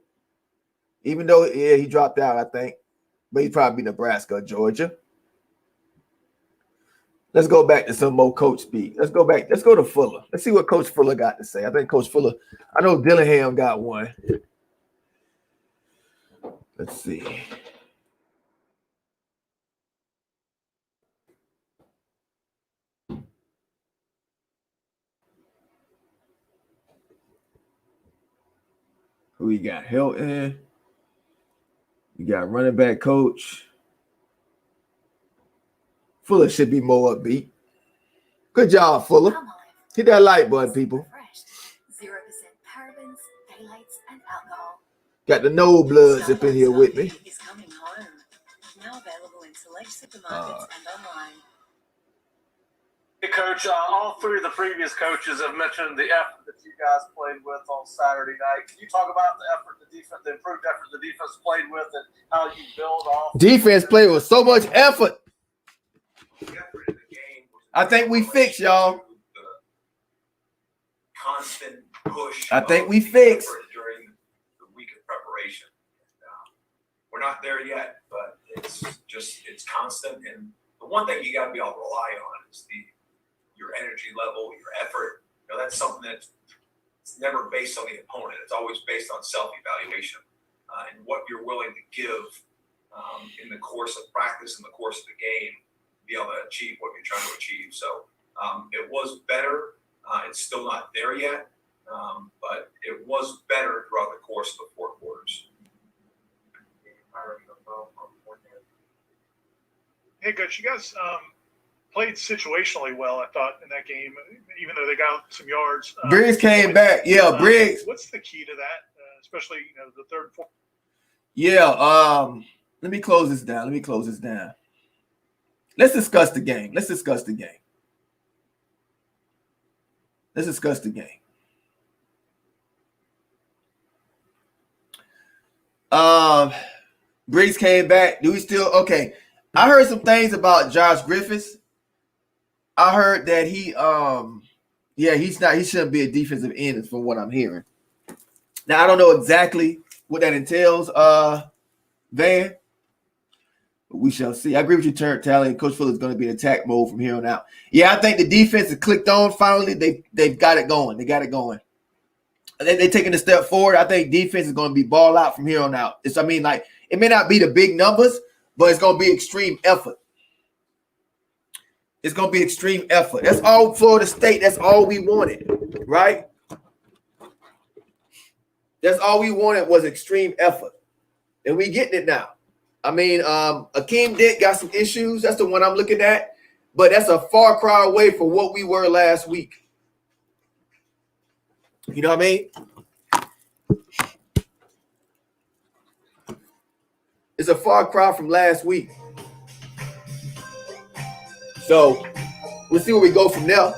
even though, yeah, he dropped out, I think. But he'd probably be Nebraska or Georgia. Let's go back to some more coach speak. Let's go to Fuller. Let's see what Coach Fuller got to say. I think Coach Fuller, I know Dillingham got one. Let's see. Who we got? Hilton. We got running back coach. Fuller should be more upbeat. Good job, Fuller. Hit that like button, people. 0% parabens, phthalates, and alcohol. Got the no bloods up in here with me. Is coming home. Now available in select supermarkets and online. Hey, Coach, all three of the previous coaches have mentioned the effort that you guys played with on Saturday night. Can you talk about the effort the defense, the improved effort the defense played with, and how you build off? Defense played with so much effort. I think we fixed, y'all. Constant push. I think we fixed during the week of preparation. We're not there yet, but it's constant. And the one thing you got to be able to rely on is your energy level, your effort. You know, that's something that's never based on the opponent. It's always based on self-evaluation and what you're willing to give in the course of practice, in the course of the game, to be able to achieve what you're trying to achieve. So it was better. It's still not there yet, but it was better throughout the course of the 4 quarters. Hey, Coach, you guys played situationally well, I thought, in that game, even though they got some yards. Briggs came back. Yeah, Briggs. What's the key to that, especially, the third and fourth? Yeah, let me close this down. Let's discuss the game. Briggs came back. Do we still okay? I heard some things about Josh Griffiths. I heard that he shouldn't be a defensive end from what I'm hearing. Now I don't know exactly what that entails, Van. But we shall see. I agree with you, TURNTTALLY, and Coach Fuller is going to be in attack mode from here on out. Yeah, I think the defense has clicked on finally. They've got it going. They're taking a step forward. I think defense is going to be ball out from here on out. It may not be the big numbers, but it's going to be extreme effort. That's all Florida State. That's all we wanted, right? That's all we wanted was extreme effort. And we getting it now. I mean, Akeem Dick got some issues. That's the one I'm looking at. But that's a far cry away from what we were last week. You know what I mean? It's a far cry from last week. So we'll see where we go from there.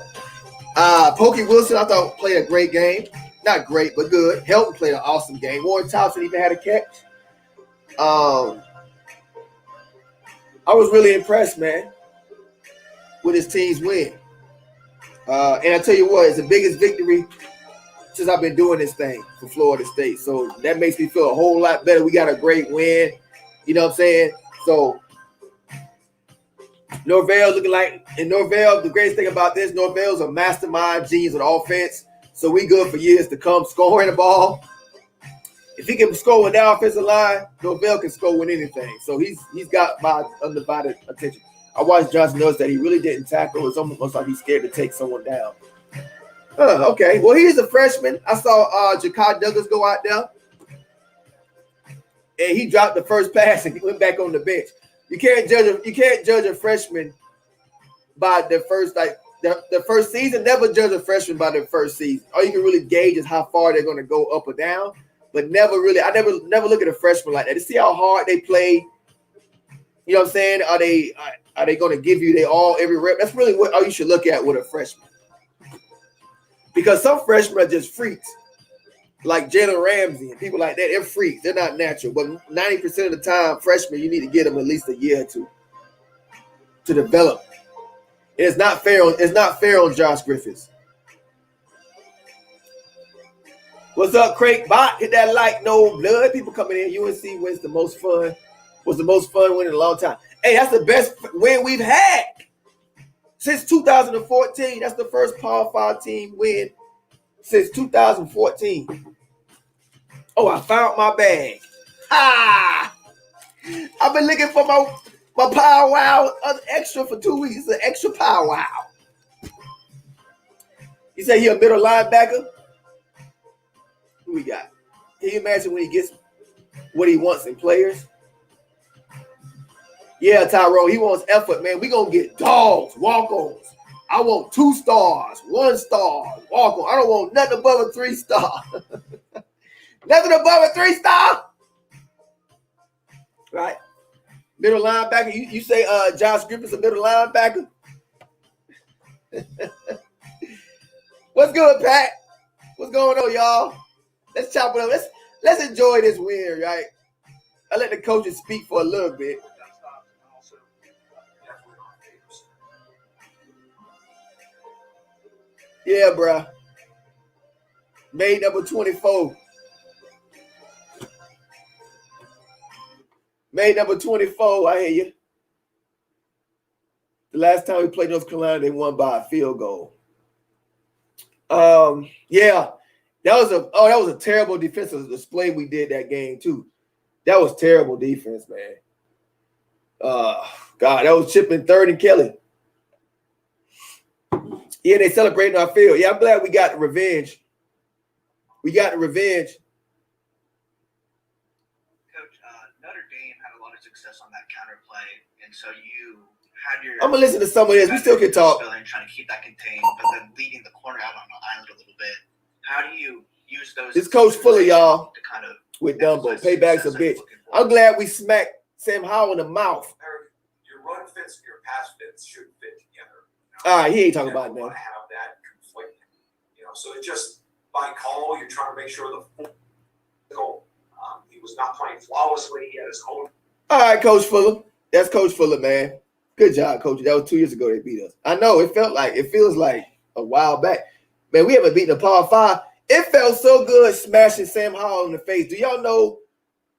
Pokey Wilson, I thought, played a great game. Not great, but good. Helton played an awesome game. Warren Thompson even had a catch. I was really impressed, man, with his team's win. And I tell you what, it's the biggest victory since I've been doing this thing for Florida State. So that makes me feel a whole lot better. We got a great win. You know what I'm saying? So Norvell looking like, and Norvell, the greatest thing about this, Norvell's a mastermind genius on offense. So we good for years to come scoring the ball. If he can score with that offensive line, Norvell can score with anything. So he's got my undivided attention. I watched Johnson notice that he really didn't tackle. It's almost like he's scared to take someone down. Okay. Well, he's a freshman. I saw Jakai Douglas go out there. And he dropped the first pass and he went back on the bench. You can't judge a freshman by their first the first season. Never judge a freshman by their first season. All you can really gauge is how far they're going to go up or down. But I never look at a freshman like that to see how hard they play. You know what I'm saying? Are they going to give you every rep? That's really what you should look at with a freshman. Because some freshmen are just freaks, like Jalen Ramsey and people like that. They're freaks. They're not natural. But 90% of the time, freshmen, you need to get them at least a year or two to develop. And it's not fair on Josh Griffiths. What's up, Craig Bot? Hit that like, no blood. People coming in. UNC wins the most fun. Was the most fun win in a long time. Hey, that's the best win we've had since 2014. That's the first Power 5 team win since 2014. Oh, I found my bag. I've been looking for my Power Wow extra for 2 weeks. It's an extra Power Wow. You say he a middle linebacker? Who we got? Can you imagine when he gets what he wants in players? Yeah, Tyrone, he wants effort, man. We gonna get dogs, walk-ons. I want 2 stars, 1 star, walk-on. I don't want nothing above a 3-star. Nothing above a 3-star. Right? Middle linebacker. You say Josh Griffin's a middle linebacker? What's good, Pat? What's going on, y'all? Let's chop it up. Let's enjoy this win, right? I let the coaches speak for a little bit. Yeah, bro. May number 24. May number 24. I hear you. The last time we played North Carolina, they won by a field goal. Yeah. That was a terrible defensive display we did that game too. That was terrible defense, man. God, that was Chip and 3rd and Kelly. Yeah, they celebrating our field. Yeah, I'm glad we got the revenge. We got the revenge. Coach, Notre Dame had a lot of success on that counter play, and so you had your. I'm gonna listen to some of this. We still can talk. Trying to keep that contained, but then leading the corner out on the island a little bit. How do you use those? This coach full of y'all to kind of with Dumbo. Payback's a bitch. I'm glad we smacked Sam Howell in the mouth. Your run fits, your pass fits should fit together. All right, he ain't talking about that. Want to have that conflict, so it's just by call. You're trying to make sure the goal. He was not playing flawlessly. He had his own. All right, Coach Fuller. That's Coach Fuller, man. Good job, Coach. That was 2 years ago they beat us. I know it feels like a while back. Man, we haven't beaten a Power 5. It felt so good smashing Sam Howell in the face. Do y'all know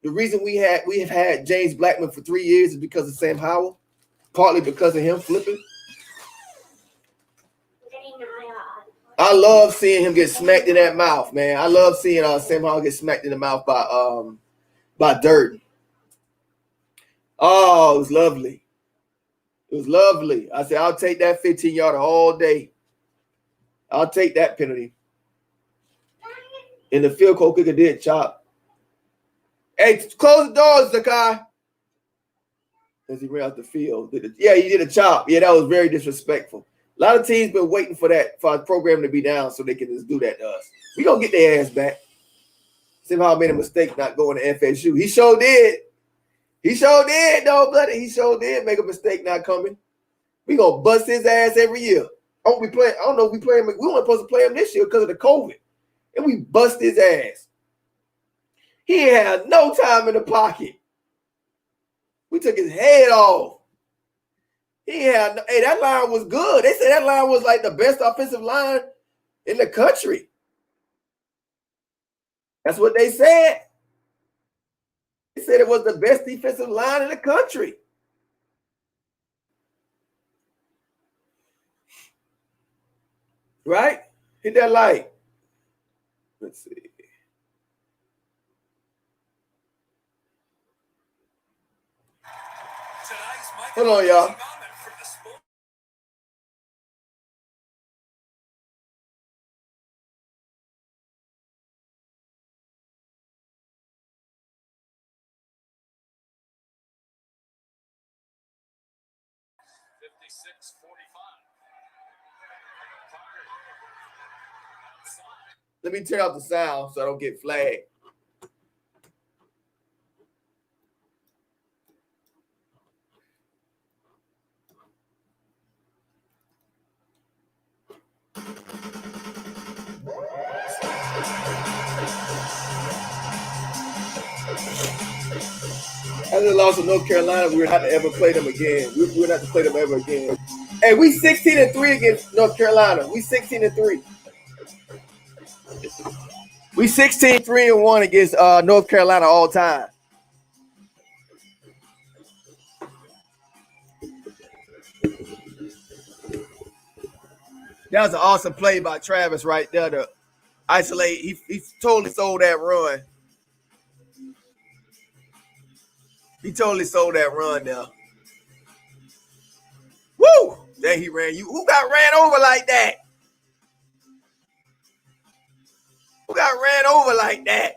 the reason we have had James Blackman for 3 years is because of Sam Howell? Partly because of him flipping. I love seeing him get smacked in that mouth, man. I love seeing Sam Howell get smacked in the mouth by Dirt. Oh, it was lovely. It was lovely. I said, I'll take that 15-yarder all day. I'll take that penalty. And the field goal kicker did chop. Hey, close the doors, Zakai. As he ran out the field. Yeah, he did a chop. Yeah, that was very disrespectful. A lot of teams been waiting for our program to be down so they can just do that to us. We gonna get their ass back. Somehow made a mistake not going to FSU. He sure did. He sure did, though, buddy. He sure did make a mistake not coming. We gonna bust his ass every year. I don't know if we play him. We weren't supposed to play him this year because of the COVID. And we bust his ass. He had no time in the pocket. We took his head off. Hey, that line was good. They said that line was like the best offensive line in the country. That's what they said. They said it was the best defensive line in the country. Right? Hit that light. Let's see. Hold on, y'all. Let me turn off the sound so I don't get flagged. After the loss of North Carolina, we would not to ever play them again. We would not to play them ever again. Hey, we 16-3 against North Carolina. We 16-3. We 16-3-1 against North Carolina all time. That was an awesome play by Travis right there to isolate. He totally sold that run. He totally sold that run there. Woo! Then he ran you. Who got ran over like that? Who got ran over like that?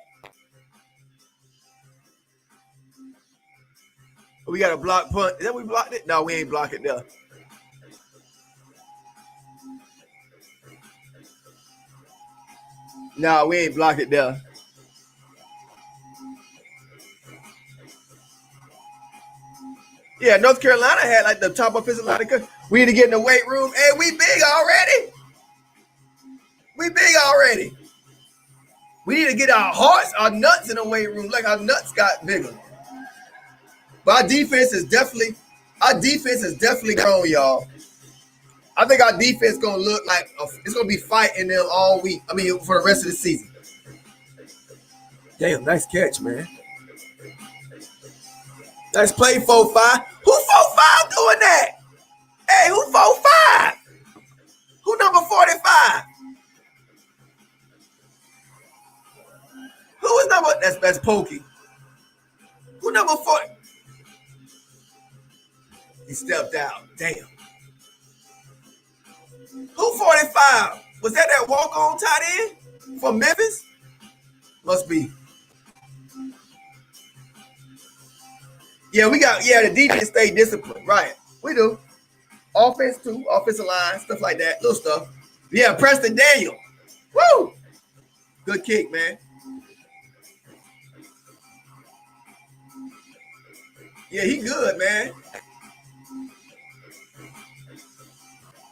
We got a block punt. Is that we blocked it? No, we ain't block it there. No, we ain't block it there. Yeah, North Carolina had like the top offensive line. We need to get in the weight room. Hey, we big already. We big already. We need to get our hearts, our nuts in the weight room. Like our nuts got bigger. But our defense is definitely grown, y'all. I think our defense gonna look like it's gonna be fighting them all week. I mean, for the rest of the season. Damn, nice catch, man. Nice play, 4-5. Who 4-5 doing that? Hey, who 4-5? Who number 45? Who is number? That's Pokey. Who number 40? He stepped out. Damn. Who 45? Was that walk-on tight end from Memphis? Must be. Yeah, the defense stay disciplined. Right. We do. Offense too, offensive line, stuff like that, little stuff. Yeah, Preston Daniel. Woo! Good kick, man. Yeah, he good, man.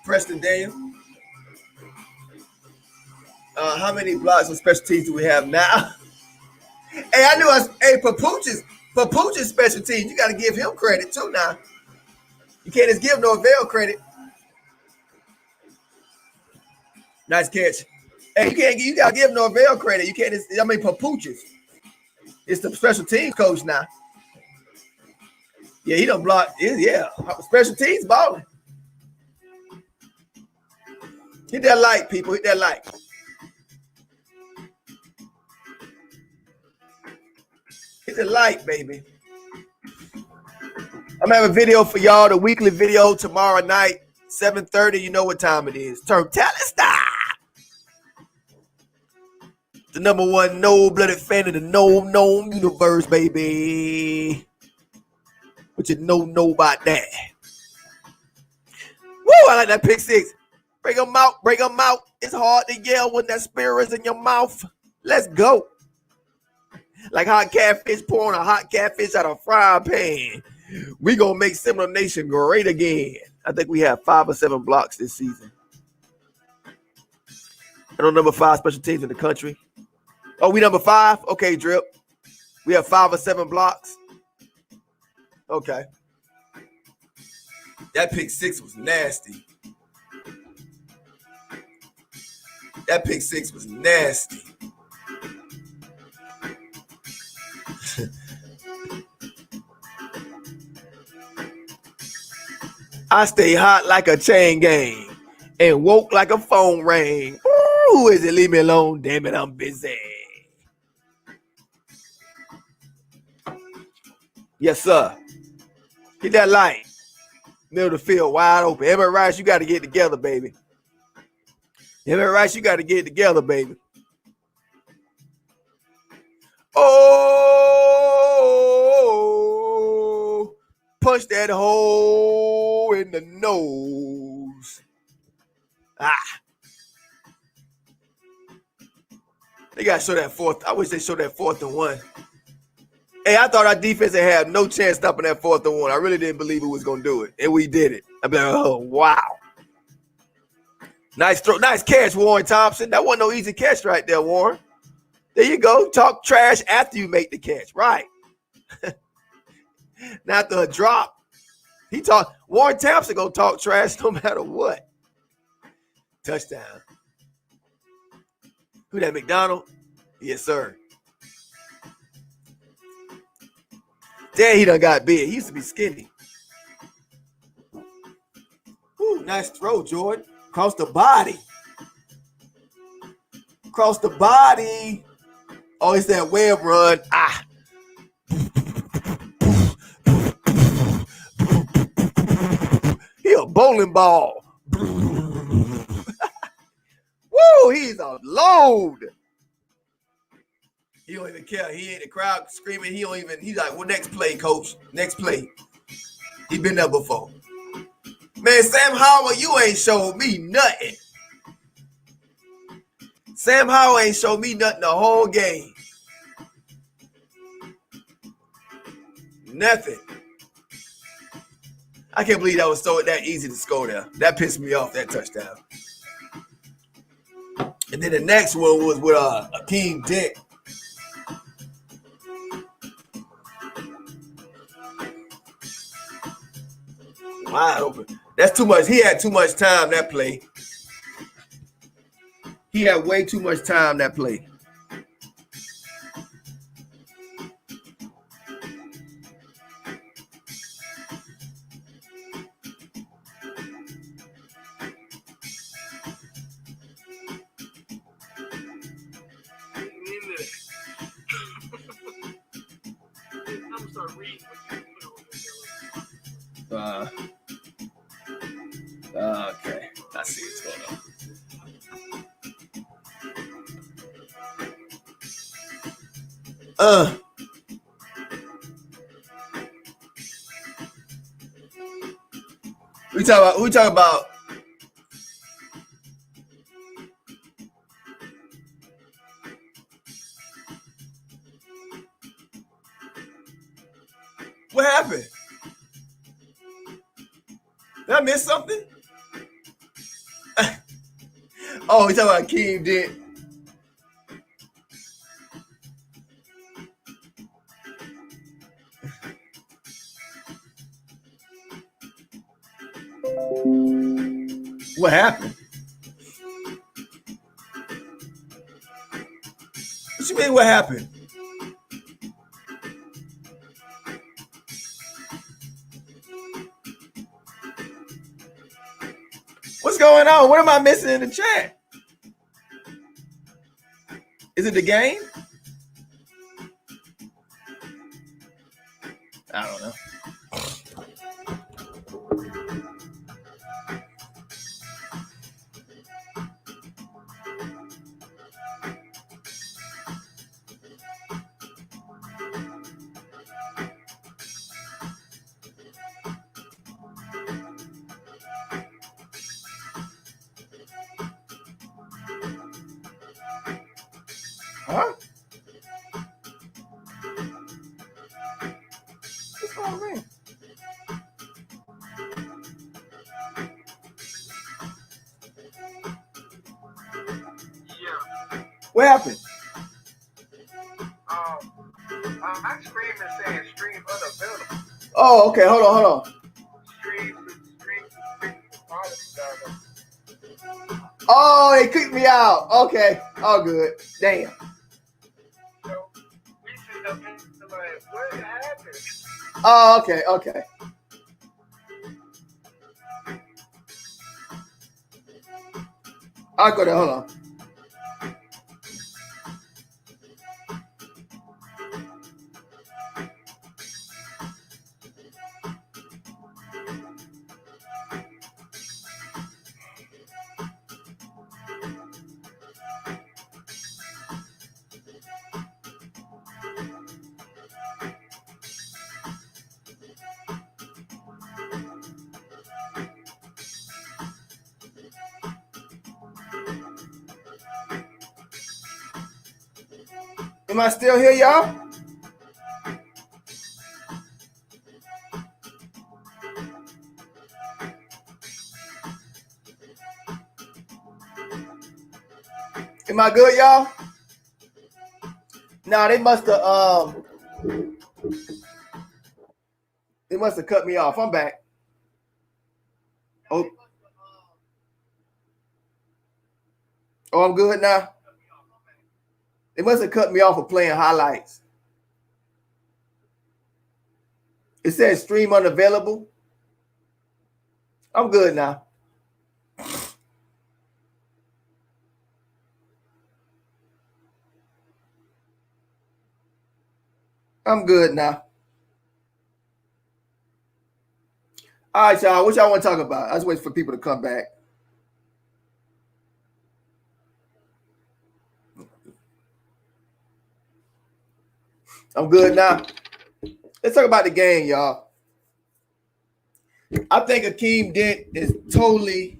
Preston Daniel. How many blocks on special teams do we have now? Hey, I knew Papuch's special teams. You got to give him credit too now. You can't just give Norvell credit. Nice catch. Hey, you got to give Norvell credit. You can't just, Papuch's. It's the special teams coach now. Yeah, he done block. Yeah, special teams balling. Hit that like, people. Hit that like. Hit the like, baby. I'm gonna have a video for y'all, the weekly video tomorrow night, 7:30. You know what time it is. TURNTTALLY style. The number one no-blooded fan of the known universe, baby. What you know about that? Woo! I like that pick six. Bring them out. It's hard to yell when that spear is in your mouth. Let's go. Like hot catfish pouring a hot catfish out of a frying pan. We gonna make Similar Nation great again. I think we have 5 or 7 blocks this season. I know number 5 special teams in the country. Oh, we number 5? Okay, Drip. We have 5 or 7 blocks. Okay. That pick 6 was nasty. That pick 6 was nasty. I stay hot like a chain gang and woke like a phone ring. Ooh, who is it? Leave me alone. Damn it, I'm busy. Yes, sir. Get that light. Middle of the field wide open. Emmett Rice, you got to get together, baby. Emmett Rice, you got to get together, baby. Oh, punch that hole in the nose. They got to show that fourth. I wish they showed that 4th and 1. Hey, I thought our defense had no chance stopping that 4th and 1. I really didn't believe we was going to do it. And we did it. I'm like, oh, wow. Nice throw. Nice catch, Warren Thompson. That wasn't no easy catch right there, Warren. There you go. Talk trash after you make the catch. Right. Not the drop. Warren Thompson gonna talk trash no matter what. Touchdown. Who that, McDonald? Yes, sir. Damn, he done got big. He used to be skinny. Ooh, nice throw, Jordan. Across the body. Across the body. Oh, it's that web run. bowling ball. Woo, he's a load. He don't even care. He ain't the crowd screaming. He don't even, he's like, well, next play, coach. Next play. He been there before. Man, Sam Howell, you ain't showed me nothing. Sam Howell ain't showed me nothing the whole game. Nothing. I can't believe that was so that easy to score there. That pissed me off, that touchdown. And then the next one was with Akeem Dent. Wide open. That's too much. He had too much time that play. He had way too much time that play. Okay, I see what's going on. We talk about what happened? Did I miss something? Oh, we talking about Akeem Dent. What happened? What you mean, what happened? What's going on? What am I missing in the chat? Is it the game? I don't know. Huh? What's going on? Yeah. What happened? My screen is saying stream unavailable. Oh, okay. Hold on. Stream. Oh, they kicked me out. Okay. All good. Damn. So we sit up and like, what happened? Oh, okay. I'll go there. Hold on. Am I still here, y'all? Am I good, y'all? Nah, they must have cut me off. I'm back. Oh, I'm good now. They must have cut me off for playing highlights. It says stream unavailable. I'm good now. I'm good now. All right, y'all. What y'all want to talk about? I just wait for people to come back. I'm good now. Let's talk about the game, y'all. I think Akeem Dent is totally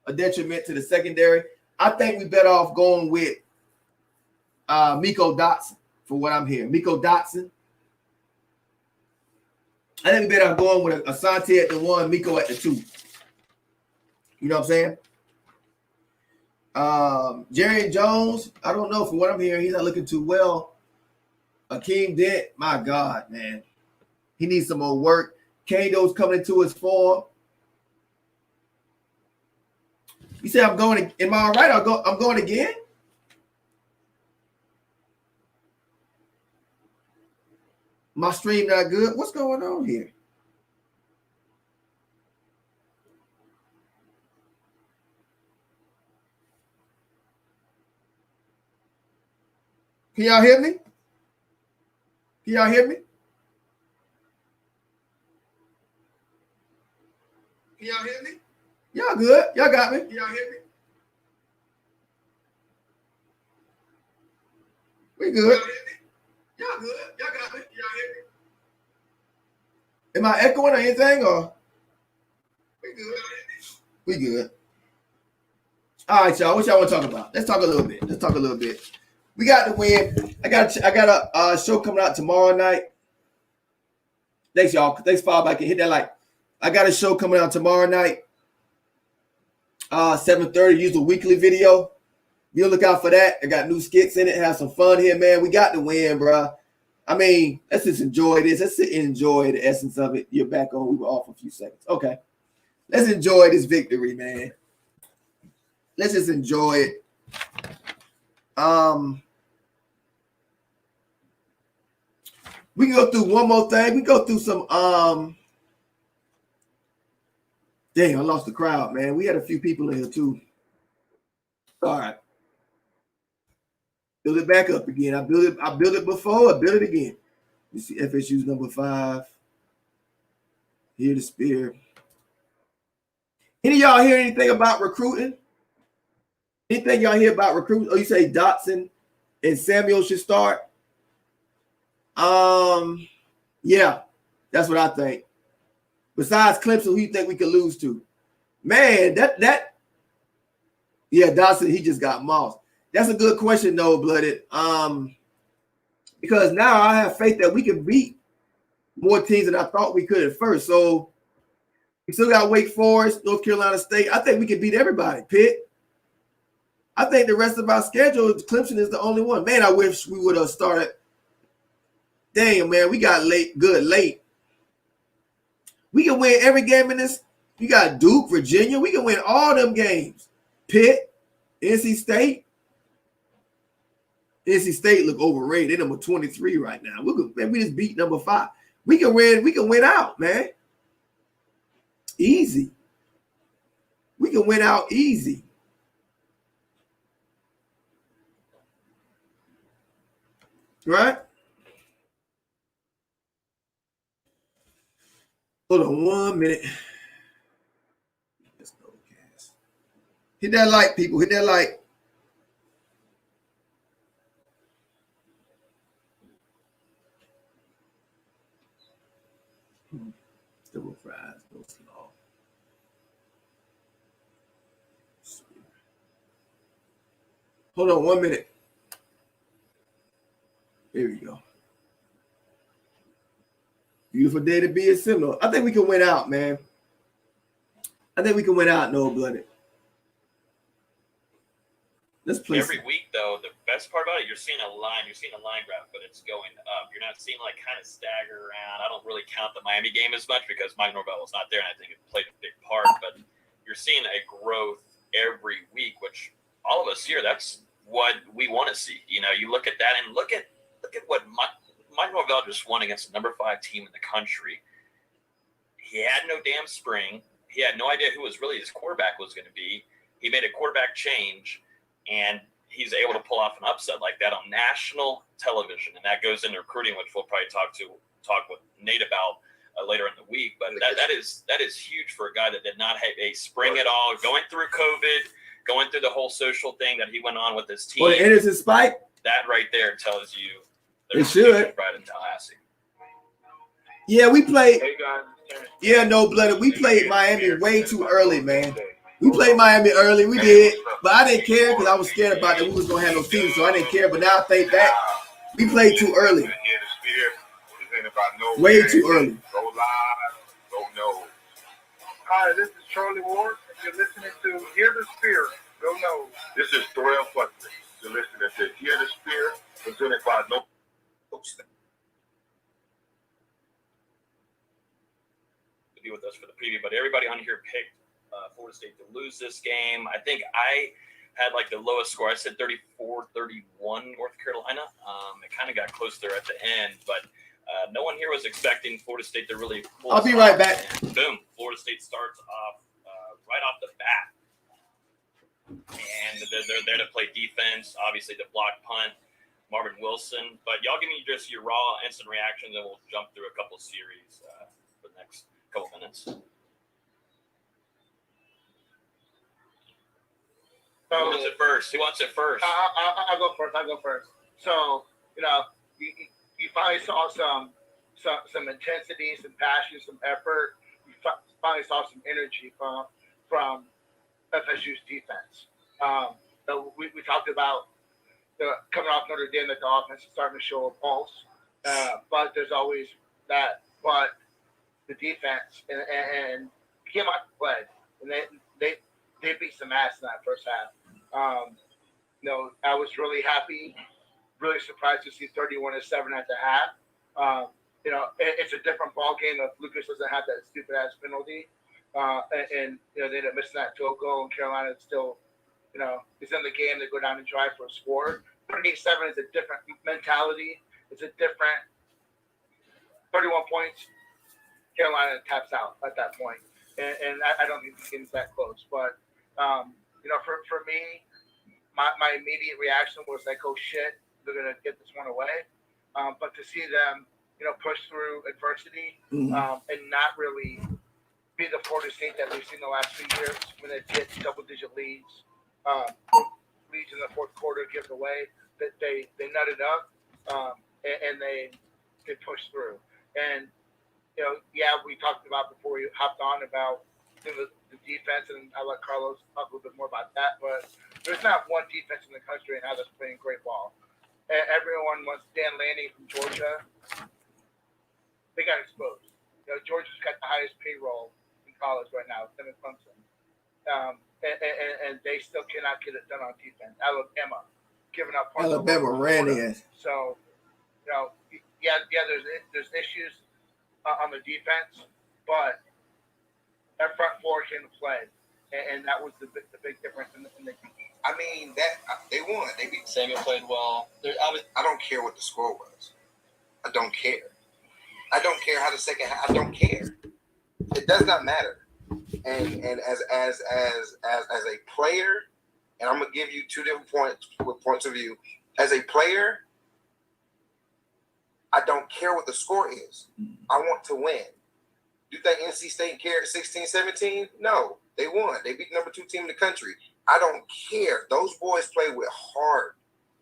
a detriment to the secondary. I think we better off going with Miko Dotson for what I'm hearing. Miko Dotson. I think we better off going with Asante at the 1, Miko at the 2. You know what I'm saying? Jerry Jones, I don't know. For what I'm hearing, he's not looking too well. Akeem Dent, my God, man. He needs some more work. Kando's coming into his form. You say I'm going, am I all right? I'm going again? My stream not good. What's going on here? Can y'all hear me? Can y'all hear me? Can y'all hear me? Y'all good? Y'all got me? Can y'all hear me? We good. Y'all good? Y'all got me? Can y'all hear me? Am I echoing or anything? Or we good? We good. All right, y'all. What y'all want to talk about? Let's talk a little bit. We got the win. I got a show coming out tomorrow night. Thanks, y'all. Thanks, Bob. I can hit that like. I got a show coming out tomorrow night. 7:30. Use the weekly video. You'll look out for that. I got new skits in it. Have some fun here, man. We got the win, bro. I mean, let's just enjoy this. Let's enjoy the essence of it. You're back on. We were off a few seconds. Okay. Let's enjoy this victory, man. Let's just enjoy it. We can go through one more thing. We go through some dang, I lost the crowd, man. We had a few people in here too. All right. Build it back up again. I built it before, I built it again. You see FSU's number 5. Hear the spear. Any of y'all hear anything about recruiting? Anything y'all hear about recruiting? Oh, you say Dotson and Samuel should start? Yeah, that's what I think. Besides Clemson, who you think we could lose to? Man, yeah, Dotson, he just got mossed. That's a good question, though, Blooded. Because now I have faith that we can beat more teams than I thought we could at first. So we still got Wake Forest, North Carolina State. I think we can beat everybody. Pitt. I think the rest of our schedule, Clemson is the only one. Man, I wish we would have started. Damn, man, we got good late. We can win every game in this. You got Duke, Virginia. We can win all them games. Pitt, NC State. NC State look overrated. They're number 23 right now. We just beat number 5. We can win out, man. Easy. We can win out easy. Right? Hold on 1 minute. Hit that like, people. Hit that like. Double fries, no slaw. Hold on 1 minute. Here we go. Beautiful day to be a Seminole. I think we can win out, man. I think we can win out, no blooded. Let's play every week, though. The best part about it, you're seeing a line graph, but it's going up. You're not seeing like kind of stagger around. I don't really count the Miami game as much because Mike Norvell was not there, and I think it played a big part. But you're seeing a growth every week, which all of us here, that's what we want to see. You know, you look at that and look at what Mike Norvell just won against the number 5 team in the country. He had no damn spring. He had no idea who his quarterback was going to be. He made a quarterback change. And he's able to pull off an upset like that on national television. And that goes into recruiting, which we'll probably talk to talk with Nate about later in the week. But that is huge for a guy that did not have a spring at all, going through COVID, going through the whole social thing that he went on with his team. Well, the innocent spike. That right there tells you It should. Right in Tallahassee. Yeah, we played. Yeah, no blooded. We played Miami way too early, man. We played Miami early. We did, but I didn't care because I was scared about that we was gonna have no season, so I didn't care. But now I think back, we played too early. Way too early. Go live, go know. Hi, this is Charlie Ward, and you're listening to Hear the Spirit, Go Know. This is Terrell Buckley. You're listening to Hear the Spirit, presented by No. To be with us for the preview, but everybody on here picked Florida State to lose this game. I think I had like the lowest score. I said 34-31 North Carolina. It kind of got close there at the end, but no one here was expecting Florida State to really pull. I'll be right back. And boom, Florida State starts off right off the bat. And they're there to play defense, obviously the block punt, Marvin Wilson. But y'all give me just your raw instant reactions, and we'll jump through a couple series for the next couple minutes. Who wants it first? Who wants it first? I'll go first. So, you finally saw some intensity, some passion, some effort. You finally saw some energy from FSU's defense. So we talked about coming off Notre Dame that the offense is starting to show a pulse, but there's always that. But the defense and came out and played, and they beat some ass in that first half. I was really happy, really surprised to see 31-7 at the half. It's a different ball game if Lucas doesn't have that stupid ass penalty, and they end up missing that field goal, and Carolina still, is in the game. They go down and drive for a score. 38-7 is a different mentality. It's a different 31 points. Carolina taps out at that point, and I don't think the game's that close. But for me, my immediate reaction was like, oh shit, they're gonna get this one away. But to see them, push through adversity and not really be the Florida State that we've seen the last few years when they get double-digit leads in the fourth quarter, give it away. That they nutted up and they pushed through. And we talked about before we hopped on about the defense, and I'll let Carlos talk a little bit more about that. But there's not one defense in the country and how that's playing great ball. Everyone wants Dan Lanning from Georgia. They got exposed. Georgia's got the highest payroll in college right now, Emmett Clemson. And they still cannot get it done on defense. Alabama giving up. Alabama ran in. So, there's issues on the defense, but that front four came to play, and that was the big difference in the game. I mean, that they won. They beat. Samuel played well. I don't care what the score was. I don't care. I don't care how the second half. I don't care. It does not matter. And as a player, and I'm gonna give you two different points of view. As a player, I don't care what the score is. I want to win. You think NC State cared 16-17? No, they won. They beat the number 2 team in the country. I don't care. Those boys play with heart.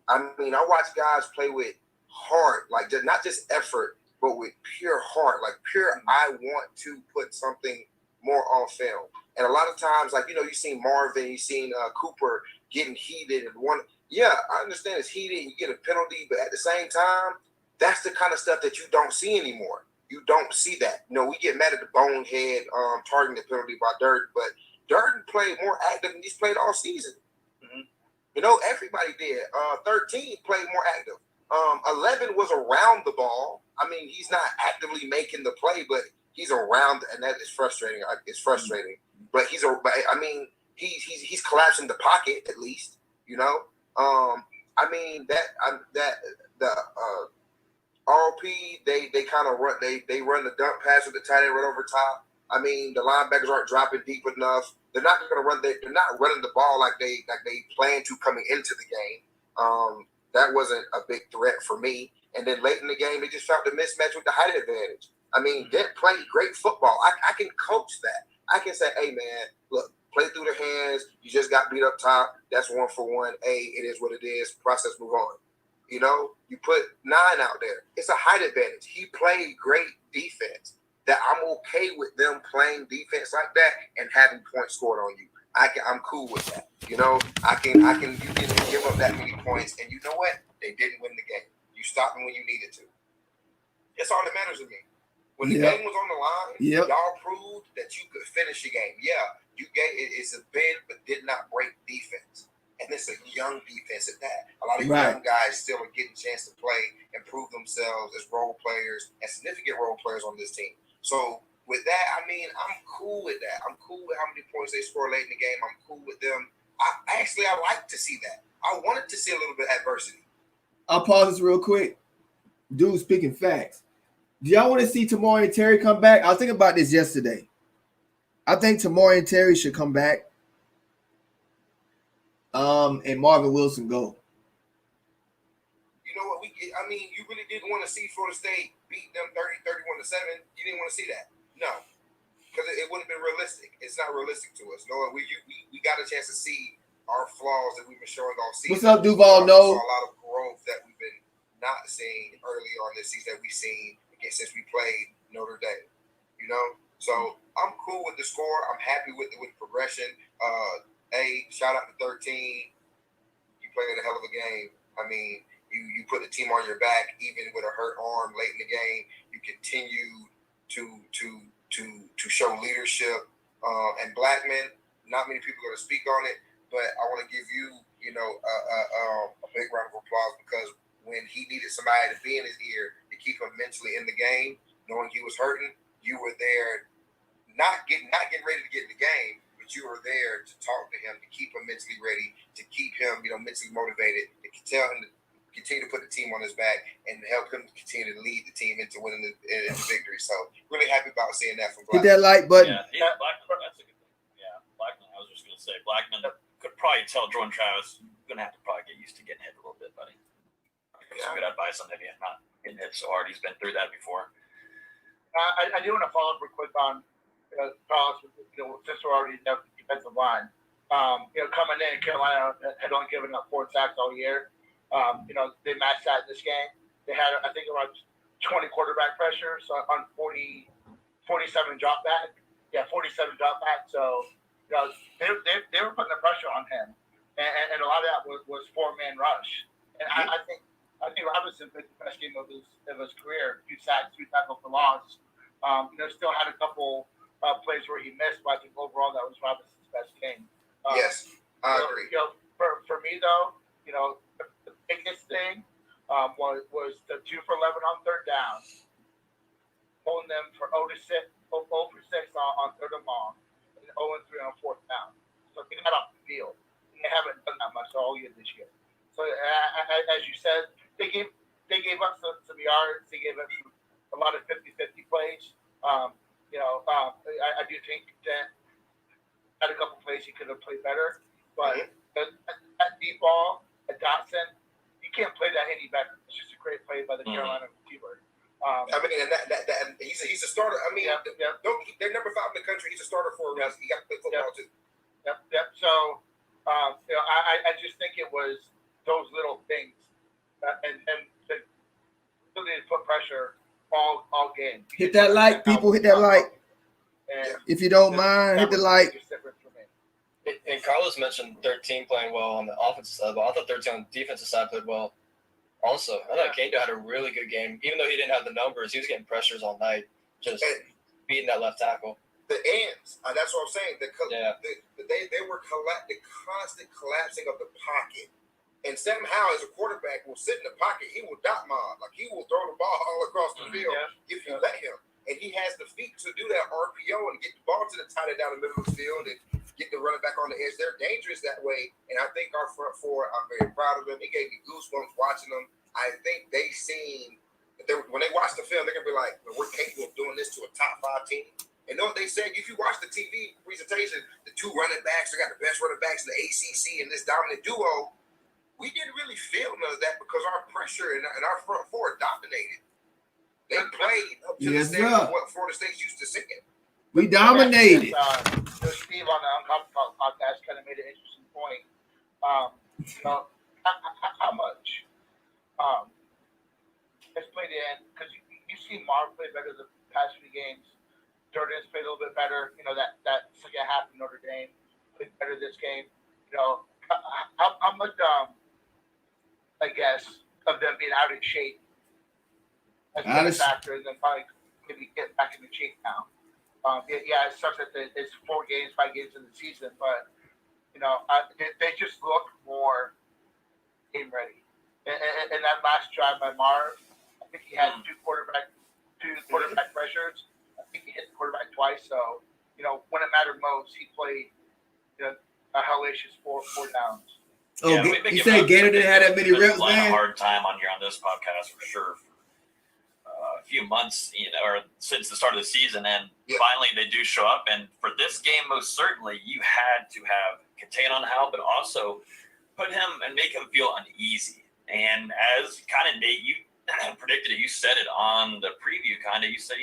I mean, I watch guys play with heart, like not just effort, but with pure heart, like pure. I want to put something more on film. And a lot of times, like you seen Marvin, you seen Cooper getting heated, and I understand it's heated. You get a penalty, but at the same time, that's the kind of stuff that you don't see anymore. You don't see that. We get mad at the bonehead targeting the penalty by Durden, but Durden played more active than he's played all season. Mm-hmm. Everybody did. 13 played more active. 11 was around the ball. I mean, he's not actively making the play, but he's around, and that is frustrating. It's frustrating, but he's collapsing the pocket at least. RP, they kind of run. They run the dump pass with the tight end right over top. I mean, the linebackers aren't dropping deep enough. They're not going to run. They're not running the ball like they plan to coming into the game. That wasn't a big threat for me. And then late in the game, they just found the mismatch with the height advantage. I mean, they played great football. I can coach that. I can say, hey, man, look, play through the hands. You just got beat up top. That's 1-for-1. It is what it is. Process, move on. You know, you put 9 out there. It's a height advantage. He played great defense. That I'm okay with them playing defense like that and having points scored on you. I'm cool with that. You know, you can give up that many points, and you know what? They didn't win the game. You stopped them when you needed to. That's all that matters to me. When the game was on the line, y'all proved that you could finish the game. Yeah, you gave it's a bend but did not break defense. And it's a young defense at that. A lot of young guys still are getting a chance to play and prove themselves as role players and significant role players on this team. So with that, I mean, I'm cool with that. I'm cool with how many points they score late in the game. I'm cool with them. I like to see that. I wanted to see a little bit of adversity. I'll pause this real quick. Dude, speaking facts. Do y'all want to see Tamori Terry come back? I was thinking about this yesterday. I think Tamori Terry should come back. And Marvin Wilson go. You know what? You really didn't want to see Florida State beat them 31-7. You didn't want to see that. No. Because it wouldn't have been realistic. It's not realistic to us. No, we got a chance to see our flaws that we've been showing all season. What's up, Duval? No. We saw a lot of growth that we've been not seeing early on this season that we've seen again since we played Notre Dame. You know? So I'm cool with the score. I'm happy with the progression. Shout out to 13. You played a hell of a game. I mean, you put the team on your back, even with a hurt arm late in the game. You continue to show leadership. And Blackman, not many people are going to speak on it, but I want to give you, a big round of applause because when he needed somebody to be in his ear to keep him mentally in the game, knowing he was hurting, you were there, not getting ready to get in the game, but you were there to talk to him, to keep him mentally ready, to keep him, mentally motivated, to tell him to continue to put the team on his back and help him continue to lead the team into winning the victory. So really happy about seeing that from Blackman. Hit that like button. Yeah, Blackman, that's a good thing. Yeah, Blackman, I was just going to say, Blackman could probably tell Jordan Travis, you're going to have to probably get used to getting hit a little bit, buddy. Some good advice on maybe not getting hit so hard. He's been through that before. I do want to follow up real quick on Carlos, since we're already in the defensive line. Coming in, Carolina had only given up 4 sacks all year. They matched that in this game. They had, I think, around 20 quarterback pressures on 47 drop back. Yeah, 47 drop back. So, they were putting the pressure on him. And a lot of that was 4-man rush. And I think Robinson played the best game of his career. 2 sacks, 3 tackles for loss. Still had a couple plays where he missed, but I think overall that was Robinson's best game. Yes, I agree. For me though, the biggest thing was the 2 for 11 on 3rd down, holding them for 0 for 6 on 3rd and long, and 0 and 3 on 4th down. So they got off the field. And they haven't done that much all year this year. So as you said, they gave up some yards. They gave up a lot of 50-50 plays. I do think that had a couple plays he could have played better, but that deep ball at Dotson, you can't play that any better. It's just a great play by the Carolina receiver. And he's a starter. I mean, they're number 5 in the country. He's a starter for a reason. He got to play football too. Yep. So, I just think it was those little things, and the ability to put pressure all game. Hit that like, people. Hit that like. If you don't mind, hit the like. And Carlos mentioned 13 playing well on the offensive side, but I thought 13 on the defensive side played well also. I thought Kendo had a really good game. Even though he didn't have the numbers, he was getting pressures all night, just beating that left tackle. The ends, that's what I'm saying. They were the constant collapsing of the pocket. And Sam Howell, as a quarterback, will sit in the pocket. He will dot mob. Like, he will throw the ball all across the field if you let him. And he has the feet to do that RPO and get the ball to the tight end down the middle of the field and get the running back on the edge. They're dangerous that way. And I think our front four, I'm very proud of them. He gave me goosebumps watching them. I think they seen, when they watch the film, they're going to be like, well, we're capable of doing this to a top 5 team. And know what they said? If you watch the TV presentation, the 2 running backs, they got the best running backs in the ACC and this dominant duo. we didn't really feel none of that because our pressure and our front four dominated. They played up to the standard of what Florida State used to see it. We dominated. Steve on the Untitled Talk podcast kind of made an interesting point. How much has played in, because you see Marv play better the past few games. Jordan's played a little bit better. That second half of Notre Dame played better this game. How much, I guess, of them being out of shape has been a factor, and then probably maybe get back in the shape now. It sucks that it's 5 games in the season, but they just look more game ready. And that last drive by Marv, I think he had two quarterback pressures. I think he hit the quarterback twice. So when it mattered most, he played a hellacious 4 downs. Oh, you say Gator didn't have that many reps, man? A hard time on here on this podcast for sure. A few months, or since the start of the season, and finally they do show up. And for this game, most certainly, you had to have contain on Hal, but also put him and make him feel uneasy. And as kind of Nate, you predicted it, you said it on the preview, you said,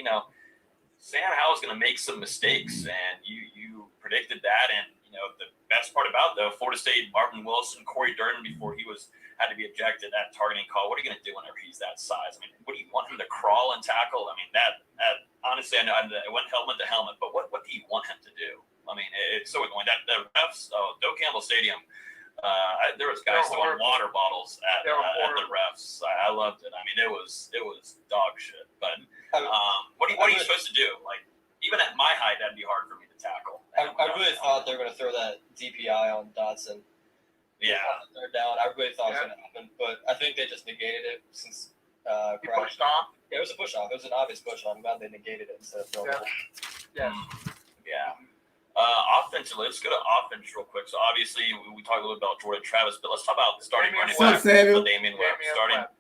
Sam Howell's going to make some mistakes, and you predicted that. And the best part about Florida State, Marvin Wilson, Corey Durden, before he had to be ejected, that targeting call. What are you going to do whenever he's that size? I mean, what do you want him to crawl and tackle? I mean, that honestly, I know it went helmet to helmet, but what do you want him to do? I mean, it's so annoying. That the refs, Doak Campbell Stadium, there was guys throwing water bottles at the refs. I loved it. I mean, it was dog shit. But what are you supposed to do? Like, even at my height, that'd be hard for me to tackle. I really thought they were going to throw that DPI on Dotson. Yeah. Third down. I really thought it was going to happen, but I think they just negated it since he pushed off. Yeah, it was a push off. It was an obvious push off. I'm glad they negated it instead of throwing it. Yeah. Yeah. Offensively, let's go to offense real quick. So obviously we talked a little bit about Jordan Travis, but let's talk about the starting running back, LaDamian Webb.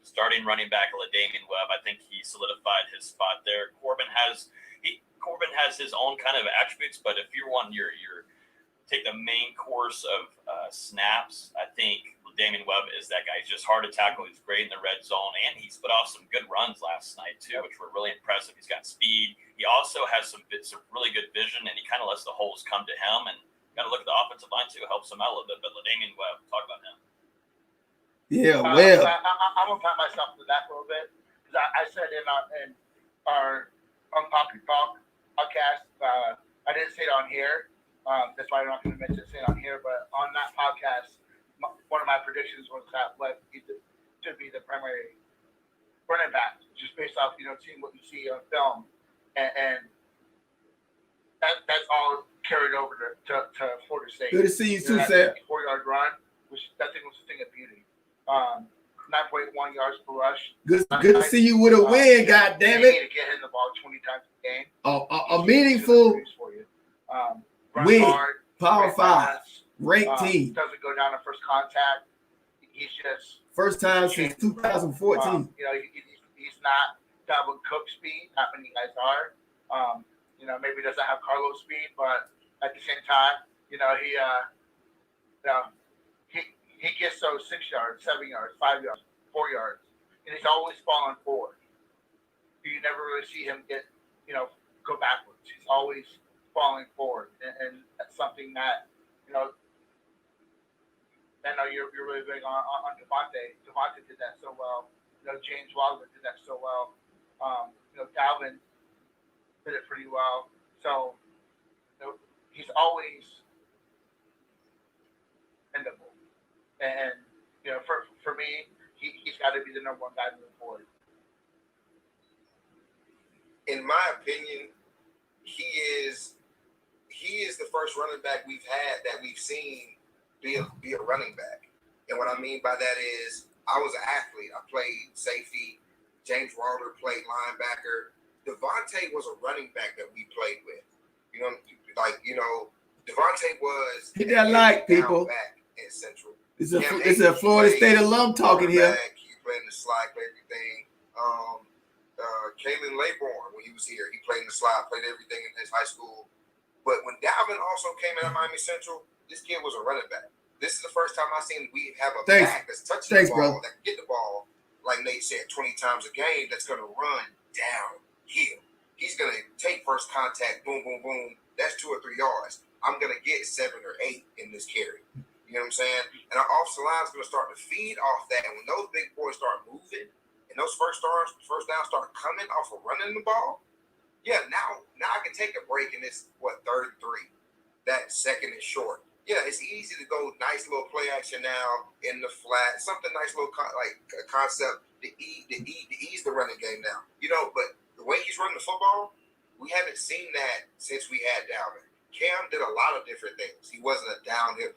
Starting running back, LaDamian Webb. I think he solidified his spot there. Corbin has his own kind of attributes, but if you're take the main course of snaps, I think LaDamian Webb is that guy. He's just hard to tackle. He's great in the red zone, and he's put off some good runs last night too, which were really impressive. He's got speed. He also has some really good vision, and he kind of lets the holes come to him. And got to look at the offensive line too, helps him out a little bit. But LaDamian Webb, talk about him. Yeah, I'm gonna pat myself to that a little bit, because I said in our Unpopular Talk podcast, I didn't say it on here. That's why I'm not going to mention it on here. But on that podcast, one of my predictions was that Webb should be the primary running back, just based off seeing what you see on film, and that's all carried over to Florida State. Good to see you too, Sam. 4-yard run, which that thing was a thing of beauty. 9.1 yards per rush. Good to see you with a win, God damn it. You need to get him the ball 20 times a game. A meaningful win. Hard, Power 5. Ranked team. Doesn't go down to first contact. He's just first time since 2014. He's not Dalvin Cook speed. Not many guys are. Maybe doesn't have Carlos speed, but at the same time, he gets those 6 yards, 7 yards, 5 yards, 4 yards, and he's always falling forward. You never really see him go backwards. He's always falling forward, and that's something that I know you're really big on Devontae. Devontae did that so well. James Wilder did that so well. Dalvin did it pretty well. So he's always endable. And for me, he's got to be the number one guy moving forward. In my opinion, he is the first running back we've had that we've seen be a running back. And what I mean by that is, I was an athlete. I played safety. James Wilder played linebacker. Devontae was a running back that we played with. Devontae was hit that like, people. Back in Central. It's a Florida State alum talking here. He played in the slide, played everything. Kalen Laybourne, when he was here, he played in the slide, played everything in his high school. But when Dalvin also came in at Miami Central, this kid was a running back. This is the first time I've seen we have a Thanks. back that's touching Thanks, the ball, bro. that can get the ball, like Nate said, 20 times a game, that's going to run downhill. He's going to take first contact, boom, boom, boom. That's 2 or 3 yards. I'm going to get 7 or 8 in this carry. You know what I'm saying? And our offensive line is going to start to feed off that. And when those big boys start moving and those first downs start coming off of running the ball, yeah, now I can take a break in this, 3rd and 3. That second is short. Yeah, it's easy to go nice little play action now in the flat, something nice little concept to ease the running game now. You know, but the way he's running the football, we haven't seen that since we had Dalvin. Cam did a lot of different things. He wasn't a downhill.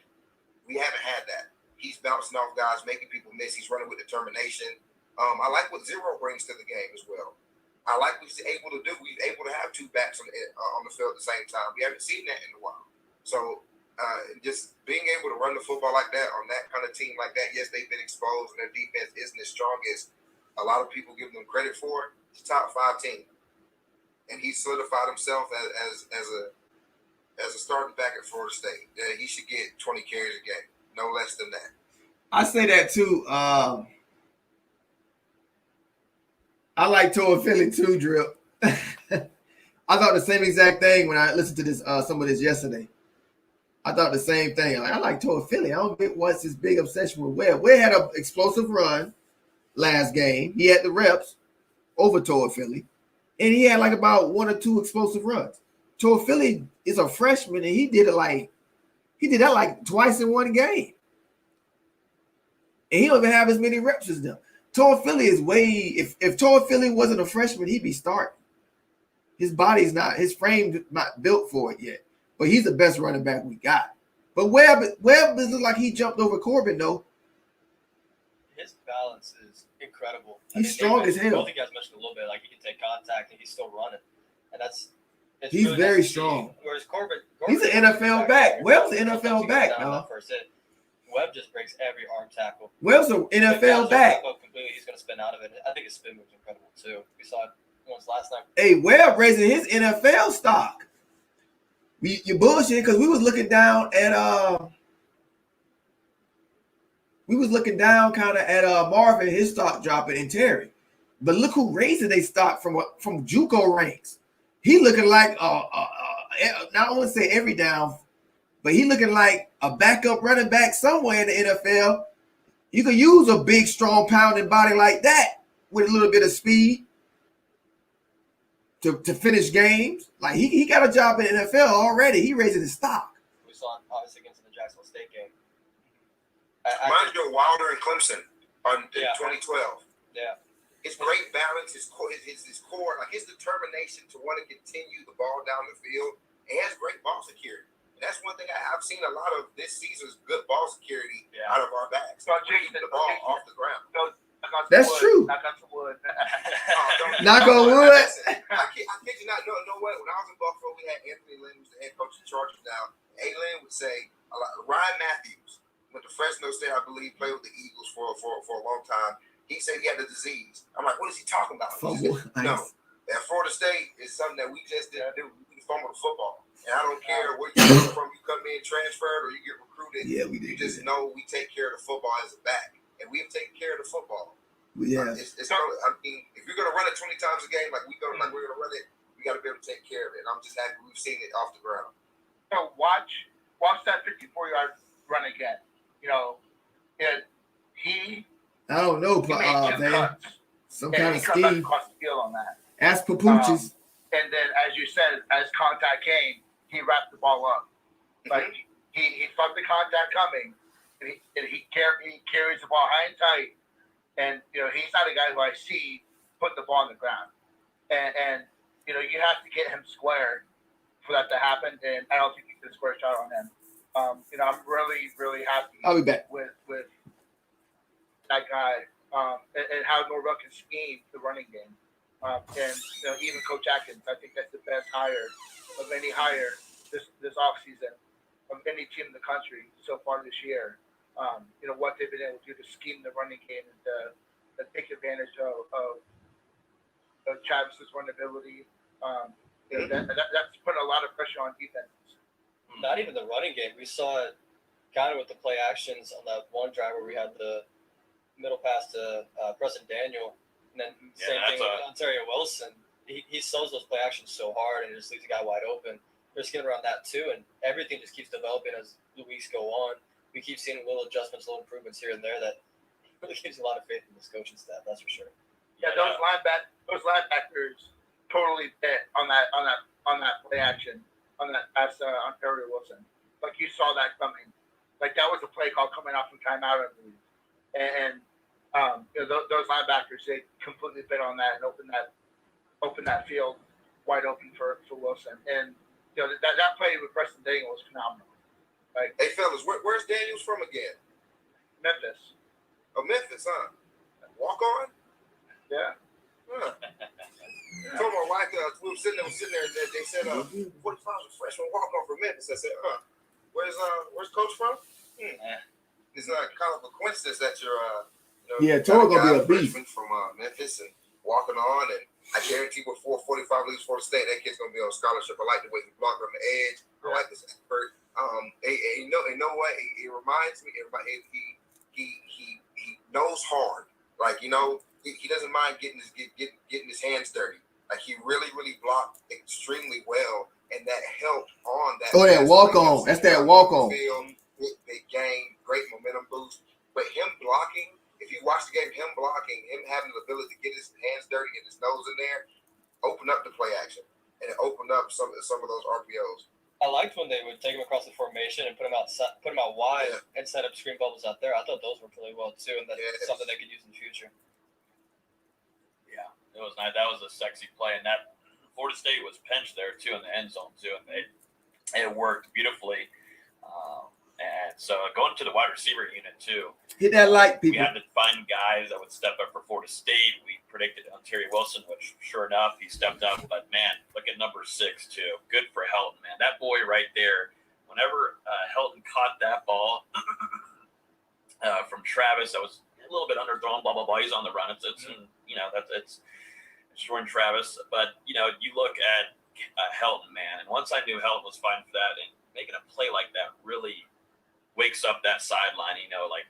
We haven't had that. He's bouncing off guys, making people miss. He's running with determination. I like what Zero brings to the game as well. I like what he's able to do. He's able to have 2 backs on the field at the same time. We haven't seen that in a while. So just being able to run the football like that on that kind of team like that, yes, they've been exposed and their defense isn't as strong as a lot of people give them credit for. It's a top 5 team. And he solidified himself as a starting back at Florida State. He should get 20 carries a game, no less than that. I say that too. I like Toa Philly too, Drip. I thought the same exact thing when I listened to this some of this yesterday. I thought the same thing. I like Toa Philly. I don't get what's this big obsession with Webb. Webb had an explosive run last game. He had the reps over Toa Philly. And he had like about 1 or 2 explosive runs. Toa Philly is a freshman, and he did that like twice in one game. And he don't even have as many reps as them. Toa Philly is if Toa Philly wasn't a freshman, he'd be starting. His frame not built for it yet. But he's the best running back we got. But Webb looks like he jumped over Corbin, though. His balance is incredible. He's strong as hell. Both of you guys mentioned a little bit, like he can take contact and he's still running. And he's really very nice to strong. see. Whereas Corbin He's an NFL back. Webb's an NFL back, now. Webb just breaks every arm tackle. Webb's an NFL back. Completely, he's going to spin out of it. I think his spin move's incredible too. We saw it once last night. Hey, Webb raising his NFL stock. You bullshit because we was looking down at kind of at Marvin, his stock dropping, and Terry. But look who raised their stock from JUCO ranks. He looking like not I want to say every down, but he looking like a backup running back somewhere in the NFL. You can use a big, strong, pounding body like that with a little bit of speed to finish games. Like he got a job in the NFL already. He raising his stock. We saw him obviously against the Jacksonville State game. Reminds you of Wilder and Clemson in 2012. Yeah. His great balance, his core, like his determination to want to continue the ball down the field, and has great ball security. And that's one thing I've seen a lot of this season's good ball security out of our backs. Keeping the ball off the ground. That's true. Knock on some wood. Knock on wood. I kid you not. No way. When I was in Buffalo, we had Anthony Lynn, who's the head coach of the Chargers now. A. Lynn would say, Ryan Matthews went to Fresno State, I believe, played with the Eagles for a long time. He said he had the disease. I'm like, what is he talking about? He said, no, at Florida State is something that we just didn't do. We fumble the football. And I don't care where you come from. You come in transferred or you get recruited. Yeah, we did. You just know we take care of the football as a back. And we've taken care of the football. Yeah. I mean, if you're going to run it 20 times a game like we're going to run it, we got to be able to take care of it. And I'm just happy we've seen it off the ground. So watch that 54-yard run again. You know, I don't know, man. Some kind of scheme. Across the field on that. Ask Papuchis. And then, as you said, as contact came, he wrapped the ball up. Like he felt the contact coming, and he carries the ball high and tight. And he's not a guy who I see put the ball on the ground. And you have to get him square for that to happen. And I don't think you can square shot on him. I'm really, really happy. I'll be back with that guy and how Norvell can scheme the running game. And even Coach Atkins, I think that's the best hire of any hire this offseason of any team in the country so far this year. What they've been able to do to scheme the running game and to take advantage of Travis's runnability. That's putting a lot of pressure on defenses. Not even the running game. We saw it kind of with the play actions on that one drive where we had the middle pass to Preston Daniel, and then same thing with Ontario Wilson. He sells those play actions so hard and just leaves the guy wide open. They're skinning around that too, and everything just keeps developing as the weeks go on. We keep seeing little adjustments, little improvements here and there that really gives a lot of faith in this coaching staff. That's for sure. Yeah, those linebackers totally bit on that play action on that pass Ontario Wilson. Like you saw that coming. Like that was a play call coming off from timeout, I believe. And those linebackers, they completely bit on that and opened that field wide open for Wilson. And that play with Preston Daniel was phenomenal. Like, hey fellas, where's Daniels from again? Memphis. Oh, Memphis, huh? Walk on? Yeah. Huh. Told my wife, we were sitting there, they said 45 freshman walk on from Memphis. I said, where's Coach from? It's kind of a coincidence that you're Tori gonna be a beast from Memphis and walking on, and I guarantee before 45 leaves Florida State, that kid's gonna be on scholarship. I like the way he blocked on the edge. I like this effort. You know what? It reminds me. He knows hard. Like he doesn't mind getting his hands dirty. Like he really blocked extremely well, and that helped on that. Oh, that walk on. That's that walk on. Big game, great momentum boost. But him blocking. If you watch the game, him blocking, him having the ability to get his hands dirty and his nose in there, open up the play action, and it opened up some of those RPOs. I liked when they would take him across the formation and put him out wide and set up screen bubbles out there. I thought those worked really well too, and that's something they could use in the future. Yeah, it was nice. That was a sexy play, and that Florida State was pinched there too in the end zone too, and it worked beautifully. And so going to the wide receiver unit too. Hit that like, people. We had to find guys that would step up for Florida State. We predicted Ontario Wilson, which sure enough, he stepped up. But man, look at number 6 too. Good for Helton, man. That boy right there. Whenever Helton caught that ball from Travis, that was a little bit underthrown. Blah blah blah. He's on the run. It's Jordan Travis. But you look at Helton, man. And once I knew Helton was fine for that, and making a play like that really wakes up that sideline. Like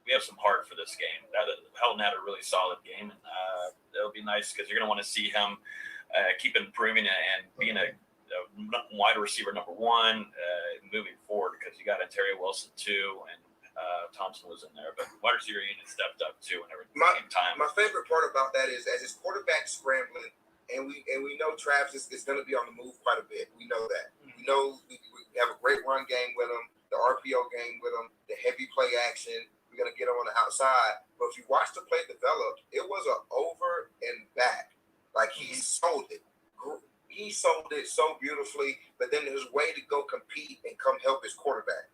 we have some heart for this game. Helton had a really solid game, and it'll be nice because you're going to want to see him keep improving and being a wide receiver number 1 moving forward, because you got Ontario Wilson too, and Thompson was in there, but wide receiver unit stepped up too whenever it came time. My favorite part about that is as his quarterback scrambling, and we know Travis is going to be on the move quite a bit. We know that. We know we have a great run game with him, the RPO game with him, the heavy play action. We're going to get him on the outside. But if you watch the play develop, it was an over and back. Like he sold it. He sold it so beautifully, but then his way to go compete and come help his quarterback.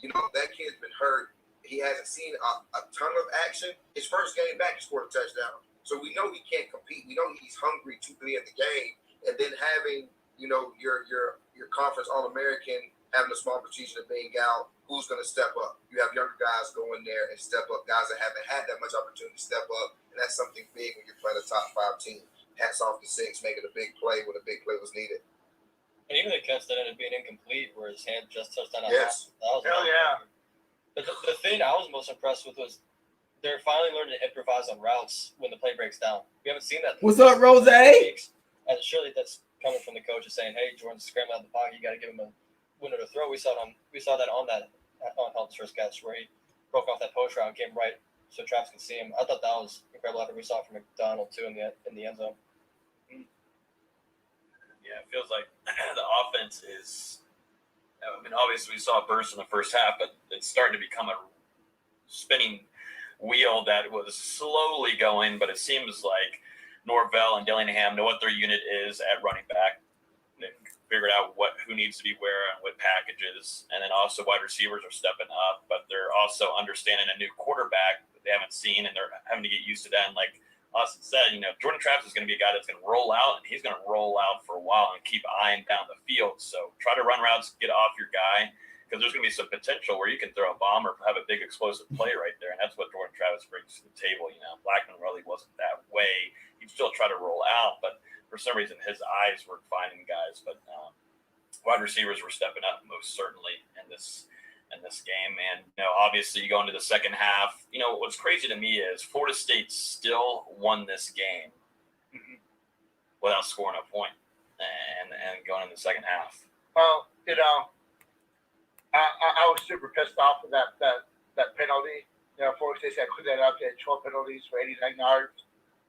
That kid's been hurt. He hasn't seen a ton of action. His first game back, he scored a touchdown. So we know he can't compete. We know he's hungry to be in the game. And then having, your conference All-American, having a small position of being out, who's going to step up? You have younger guys go in there and step up, guys that haven't had that much opportunity to step up. And that's something big when you're playing a top 5 team. Hats off to 6, making a big play when a big play was needed. And even the catch that ended up being incomplete, where his hand just touched down. Yes. Hell yeah. But the thing I was most impressed with was they're finally learning to improvise on routes when the play breaks down. We haven't seen that. What's up, Rose? And surely that's coming from the coaches saying, "Hey, Jordan's scrambling out the pocket. You got to give him a window to throw." We saw that on Helton's first catch where he broke off that post route and came right so Travis could see him. I thought that was incredible. After we saw it from McDonald too in the end zone. Yeah, it feels like the offense is. Obviously we saw a burst in the first half, but it's starting to become a spinning wheel that was slowly going. But it seems like Norvell and Dillingham know what their unit is at running back. They figured out who needs to be where and what packages, and then also wide receivers are stepping up, but they're also understanding a new quarterback that they haven't seen, and they're having to get used to that. And like Austin said, Jordan Travis is going to be a guy that's going to roll out, and he's going to roll out for a while and keep eyeing down the field. So try to run routes, get off your guy, because there's going to be some potential where you can throw a bomb or have a big explosive play right there, and that's what Jordan Travis brings to the table. Blackman really wasn't that way. He'd still try to roll out, but for some reason his eyes were finding guys. But wide receivers were stepping up most certainly in this game. And obviously you go into the second half. What's crazy to me is Florida State still won this game without scoring a point and going in the second half. Well, I was super pissed off with that penalty. Florida State had cleared that up. They had 12 penalties for 89 yards.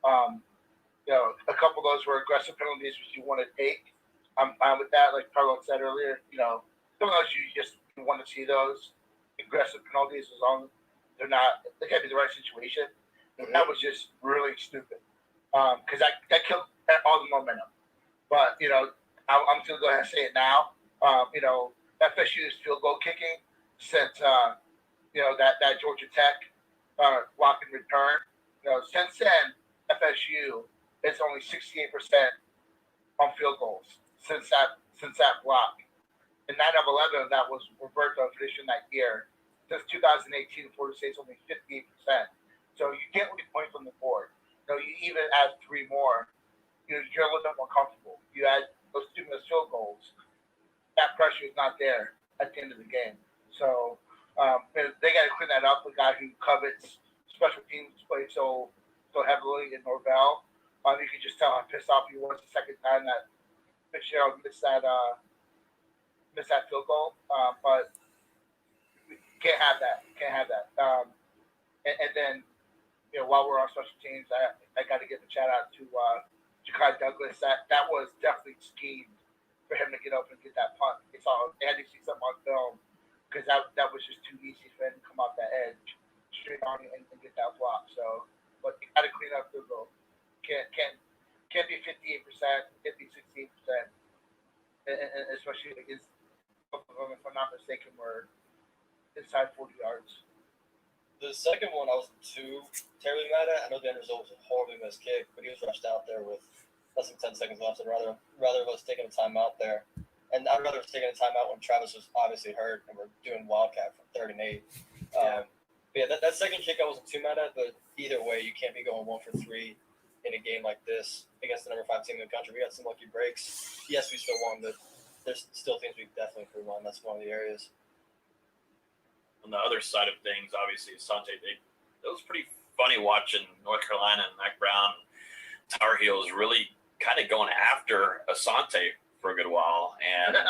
A couple of those were aggressive penalties, which you want to take. I'm fine with that. Like Carlo said earlier, some of those you just want to see those aggressive penalties as long as they can't be the right situation. That was just really stupid because that killed all the momentum. But I'm just gonna go ahead and say it now. FSU's field goal kicking since that Georgia Tech block and return. Since then FSU is only 68% on field goals since that block. In 9/11, that was Roberto finishing that year. Since 2018, Florida State's only 58%. So you can't really point from the board. You even add 3 more, you're a little bit more comfortable. You add those 2 missed field goals, that pressure is not there at the end of the game. So they got to clean that up. The guy who covets special teams play so heavily in Norvell, you can just tell how pissed off he was the second time that Fitzgerald missed that field goal. But can't have that. And then while we're on special teams, I got to give a shout out to Ja'Kai Douglas. That was definitely schemed for him to get up and get that punt. They had to see something on film because that was just too easy for him to come off that edge straight on and get that block. So, but you got to clean up field goal. Can't be 58%. Can't be 68%. And especially against, if I'm not mistaken, we're inside 40 yards. The second one I wasn't too terribly mad at. I know the end result was a horribly missed kick, but he was rushed out there with less than 10 seconds left. I'd rather of us taking a timeout there. And I'd rather us taking a timeout when Travis was obviously hurt and we're doing Wildcat from 3rd and 8. But yeah, that second kick I wasn't too mad at, but either way, you can't be going 1 for 3 in a game like this against the number 5 team in the country. We got some lucky breaks. Yes, we still won, but there's still things we definitely improve on. That's one of the areas. On the other side of things, obviously, Asante, it was pretty funny watching North Carolina and Mac Brown, Tar Heels really kind of going after Asante for a good while. And it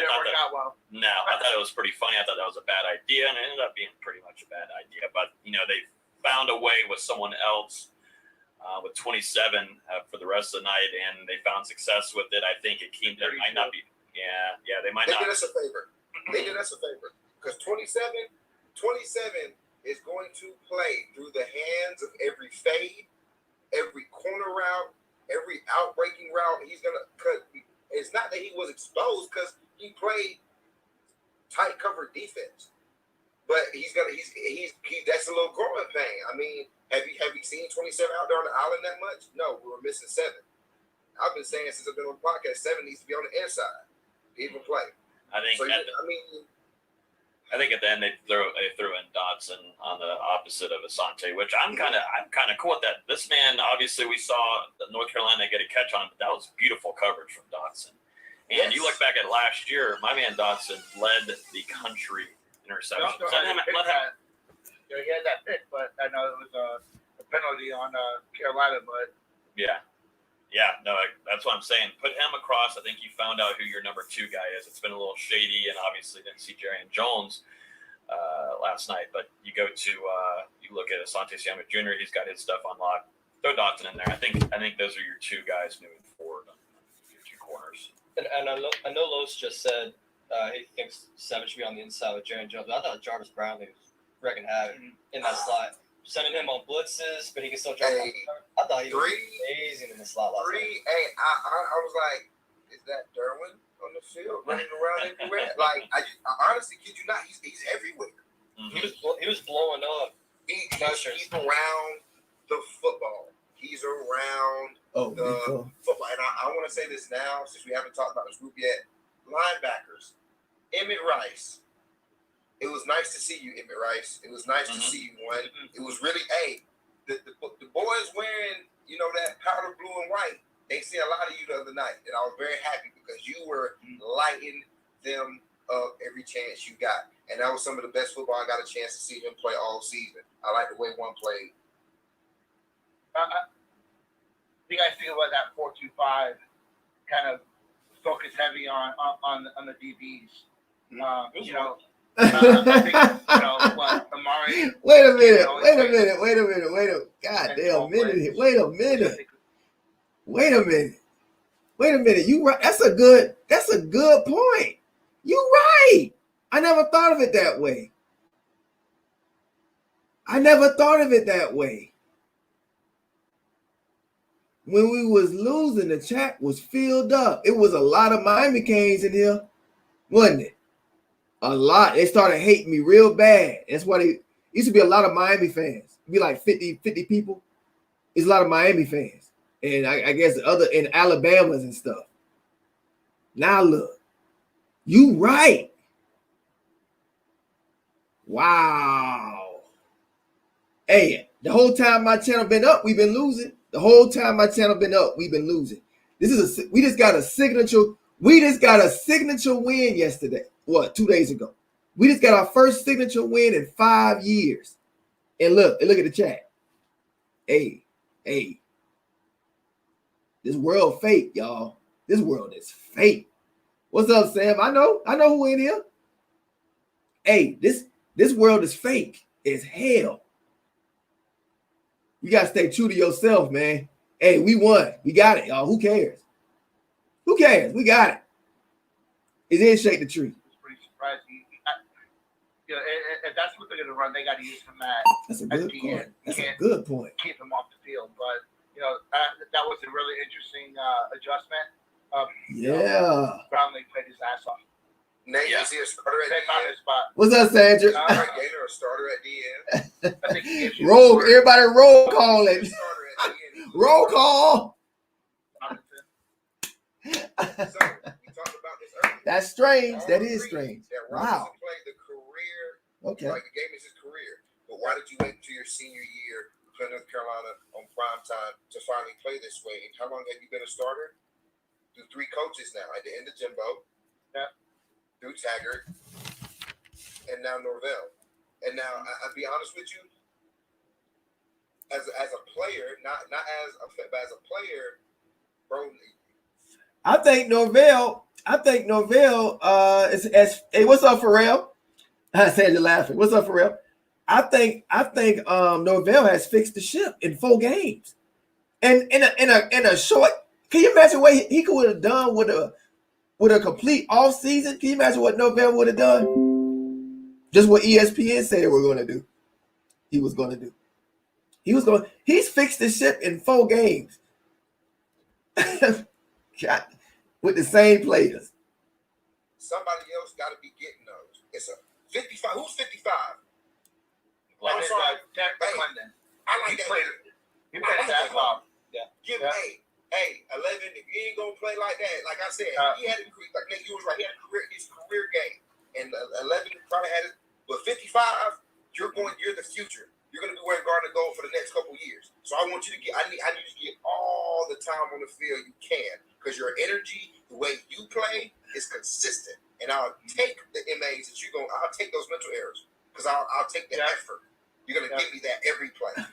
didn't work out well. No, I thought it was pretty funny. I thought that was a bad idea, and it ended up being pretty much a bad idea. But, they found a way with someone else with 27 for the rest of the night, and they found success with it. I think it might not be. Yeah, they might not. They did us a favor. Because 27 is going to play through the hands of every fade, every corner route, every outbreaking route. He's going to cut. It's not that he was exposed because he played tight cover defense, but he's that's a little growing pain. I mean, have you seen 27 out there on the island that much? No, we were missing 7. I've been saying since I've been on the podcast, 7 needs to be on the inside to even play. I think. So, I think at the end they threw in Dotson on the opposite of Asante, which I'm kind of cool with that. This man, obviously, we saw North Carolina get a catch on him, but that was beautiful coverage from Dotson. And you look back at last year, my man Dotson led the country interceptions. He had that pick, but I know it was a penalty on Carolina, but no, that's what I'm saying. Put him across. I think you found out who your number 2 guy is. It's been a little shady, and obviously didn't see Jerry and Jones last night. But you go to you look at Asante Samuel Jr. He's got his stuff on lock. Throw Dotson in there. I think those are your 2 guys moving forward on your 2 corners. And I know Los just said he thinks 7 should be on the inside with Jerry and Jones. But I thought Jarvis Brownlee was wrecking havoc in that slot. Sending him on blitzes, but he can still drop. I thought he was amazing in the slot last night. I was like, is that Derwin on the field running around everywhere? Like, I honestly kid you not, he's everywhere. Mm-hmm. He was blowing up. He's around the football. He's around the football. And I want to say this now, since we haven't talked about this group yet. Linebackers, Emmett Rice. It was nice to see you, Emmett Rice. It was nice to see you, one. It was really, the boys wearing, that powder blue and white. They see a lot of you the other night, and I was very happy because you were lighten them up every chance you got. And that was some of the best football I got a chance to see him play all season. I like the way one played. You guys think about that 4-2-5 kind of focus heavy on the DBs. You know, I think, you know what, Amari. Wait a minute. Goddamn minute. Wait a minute. You right. That's a good point. You right. I never thought of it that way. When we was losing, the chat was filled up. It was a lot of Miami Canes in here, wasn't it? A lot. They started hating me real bad. That's why they used to be a lot of Miami fans. It'd be like 50 people. It's a lot of Miami fans. And I guess other in Alabamas and stuff. Now look, you right. Wow. Hey, the whole time my channel been up, we've been losing. The whole time my channel been up, we've been losing. We just got a signature win yesterday. What, 2 days ago? We just got our first signature win in 5 years. And look at the chat. Hey. This world fake, y'all. This world is fake. What's up, Sam? I know who in here. Hey, this world is fake as hell. You gotta stay true to yourself, man. Hey, we won. We got it, y'all. Who cares? We got it. It did shake the tree. It's pretty surprising. You know, if that's what they're gonna run, they got to use him That's a good point. That's a good point. Keep him off the field, but you know that was a really interesting adjustment. Brownlee played his ass off. Nate, is he a starter at the end? What's up, Sandra? Gator, a starter at the end. Roll, everybody roll call it. Roll call. So, we talked about this earlier. That's strange. That is strange. Wow. Played the career. Okay. Like the game is his career. But why did you wait until your senior year to play North Carolina on prime time to finally play this way? And how long have you been a starter? Through 3 coaches now. At the end of Jimbo. Yeah. Through Taggart. And now Norvell. And now, I'll be honest with you. As a player, not as a player, bro. I think Norvell is as hey, what's up, Pharrell? I said you're laughing. What's up, Pharrell? I think Norvell has fixed the ship in 4 games. And in a short, can you imagine what he could have done with a complete off season? Can you imagine what Norvell would have done? Just what ESPN said they were going to do. He's fixed the ship in 4 games. God, with the same players. Somebody else got to be getting those. It's a 55. Who's 55? I'm sorry, London. I like that. He played that long. Yeah. Give 11. If you ain't gonna play like that, like I said, he had a career. Like Nick, you was right. He had his career game, and 11 probably had it. But 55, you're the future. You're going to be wearing Gardner Gold for the next couple years. So I want you to I need you to get all the time on the field you can, because your energy, the way you play, is consistent. And I'll take the MAs that I'll take those mental errors, because I'll take the effort. You're going to give me that every play.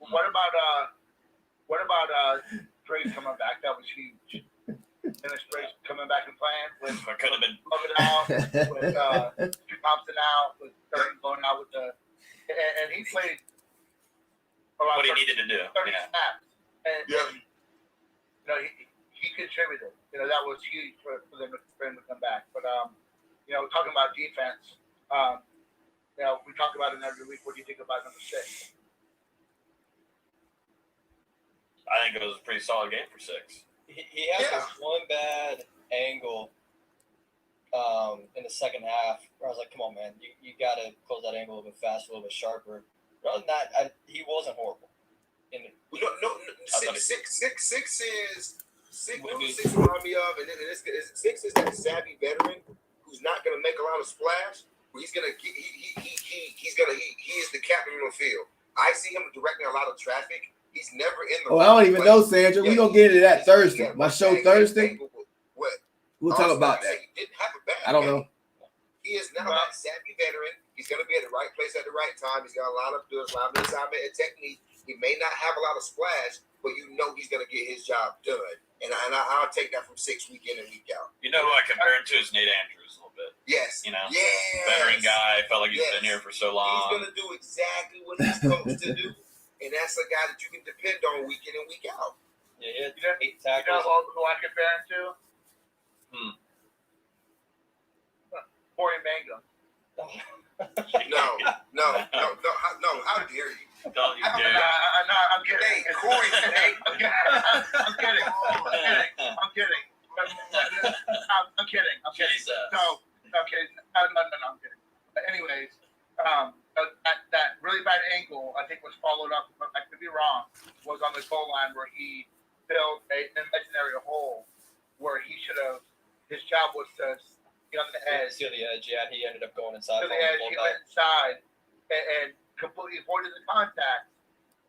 What about Drake coming back? That was huge. Dennis Drake coming back and playing with could have been out, with Thompson out, with Thurman going out with the. And he played what he needed to do. 30 snaps. And you know, he contributed. You know, that was huge for him to come back. But you know, talking about defense, you know, we talk about it every week. What do you think about number 6? I think it was a pretty solid game for 6. He had this one bad angle in the second half where I was like, come on, man, you got to close that angle a little bit faster, a little bit sharper. But other than that, he wasn't horrible. No, 6 is 6 remind me of, and then 6 is that savvy veteran who's not going to make a lot of splash, but he's going to he is the captain on the field. I see him directing a lot of traffic. He's never in the. I don't even know, Sandra. We're going to get into that Thursday. My show Thursday. What? We'll talk about that. He didn't have a bad I don't game. know. He is now that savvy veteran. He's going to be at the right place at the right time. He's got a lot of doing lineman assignment and technique. He may not have a lot of splash, but you know he's going to get his job done. And I'll take that from 6 week in and week out. You know who I compare him to is Nate Andrews a little bit. Yes. You know, yes. veteran guy. Felt like he's been here for so long. He's going to do exactly what he's supposed to do. And that's a guy that you can depend on week in and week out. Yeah, You know, 8 tackles. who I compare him to? Corey Mangum. No. How dare you? Don't you dare. No, I'm kidding. Hey, Corey, I'm kidding. I'm kidding. I'm kidding. Jesus. No, I'm kidding. No, I'm kidding. But anyways, that really bad ankle, I think, was followed up, but I could be wrong, was on the goal line where he filled an imaginary hole where he should have, his job was to get on the edge. To the edge, yeah. He ended up going inside. To the edge, he went inside and completely avoided the contact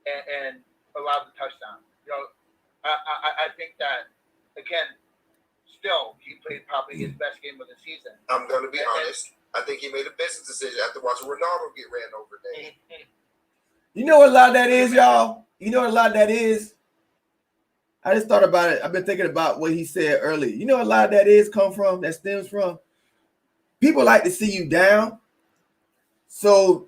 and allowed the touchdown. You know, I think that, again, still, he played probably his best game of the season. I'm going to be honest. I think he made a business decision after watching Ronaldo get ran over there. You know what a lot of that is, y'all? You know what a lot of that is? I just thought about it. I've been thinking about what he said earlier. You know what a lot of that stems from? People like to see you down. So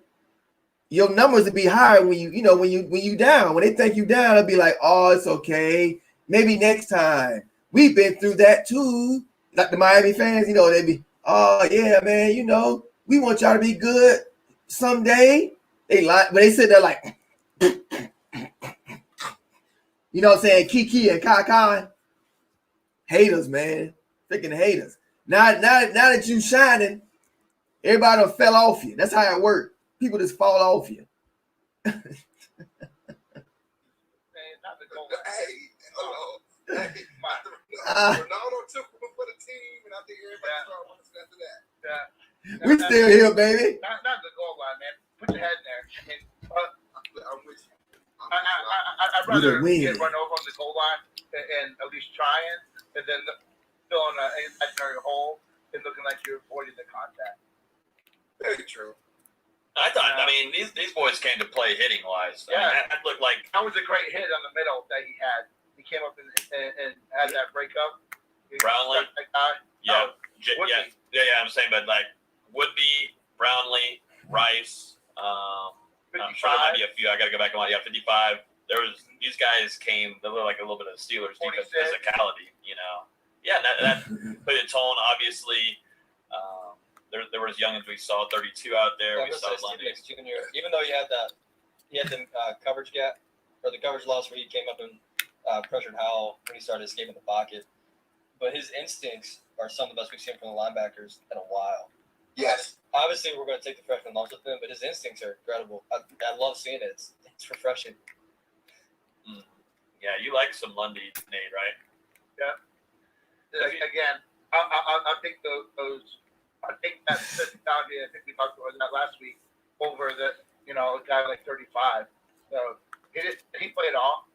your numbers will be higher when you down. When they think you down, it'll be like, oh, it's okay. Maybe next time. We've been through that too. Like the Miami fans, they be, oh yeah, man, we want y'all to be good someday. They like, but they sit there like, you know what I'm saying? Kiki and Kaka. Haters, man. Freaking haters. Now that you shining, everybody done fell off you. That's how it works. People just fall off you. Ronaldo took him for the team, and I think everybody started wanting to after that. We still here, baby. Not the goal line, man. Put your head in there. I'm with you. I'd We rather the win. get run over on the goal line and at least trying, and then filling an imaginary hole and looking like you're avoiding the contact. Very true. I thought, these boys came to play hitting wise. Yeah. That looked like That was a great hit on the middle that he had. He came up and had that breakup. Brownlee. That guy. Yeah, Woodley. yeah. I'm saying, but like Woodby, Brownlee, Rice. I'm sure there might be a few. I got to go back and watch. Yeah, 55. These guys came. They look like a little bit of Steelers defense physicality. Yeah, that put a tone. Obviously, there was youngins we saw. 32 out there. We saw London Junior. Even though he had the coverage gap or the coverage loss where he came up and pressured Howell when he started escaping the pocket, but his instincts are some of the best we've seen from the linebackers in a while. Yes. Obviously, we're going to take the freshman lumps with him, but his instincts are incredible. I love seeing it. It's refreshing. Yeah, you like some Lundy, Nate, right? Yeah. Again, I think those. I think that physicality. I think we talked about that last week. Over a guy like 35. So did he play it all?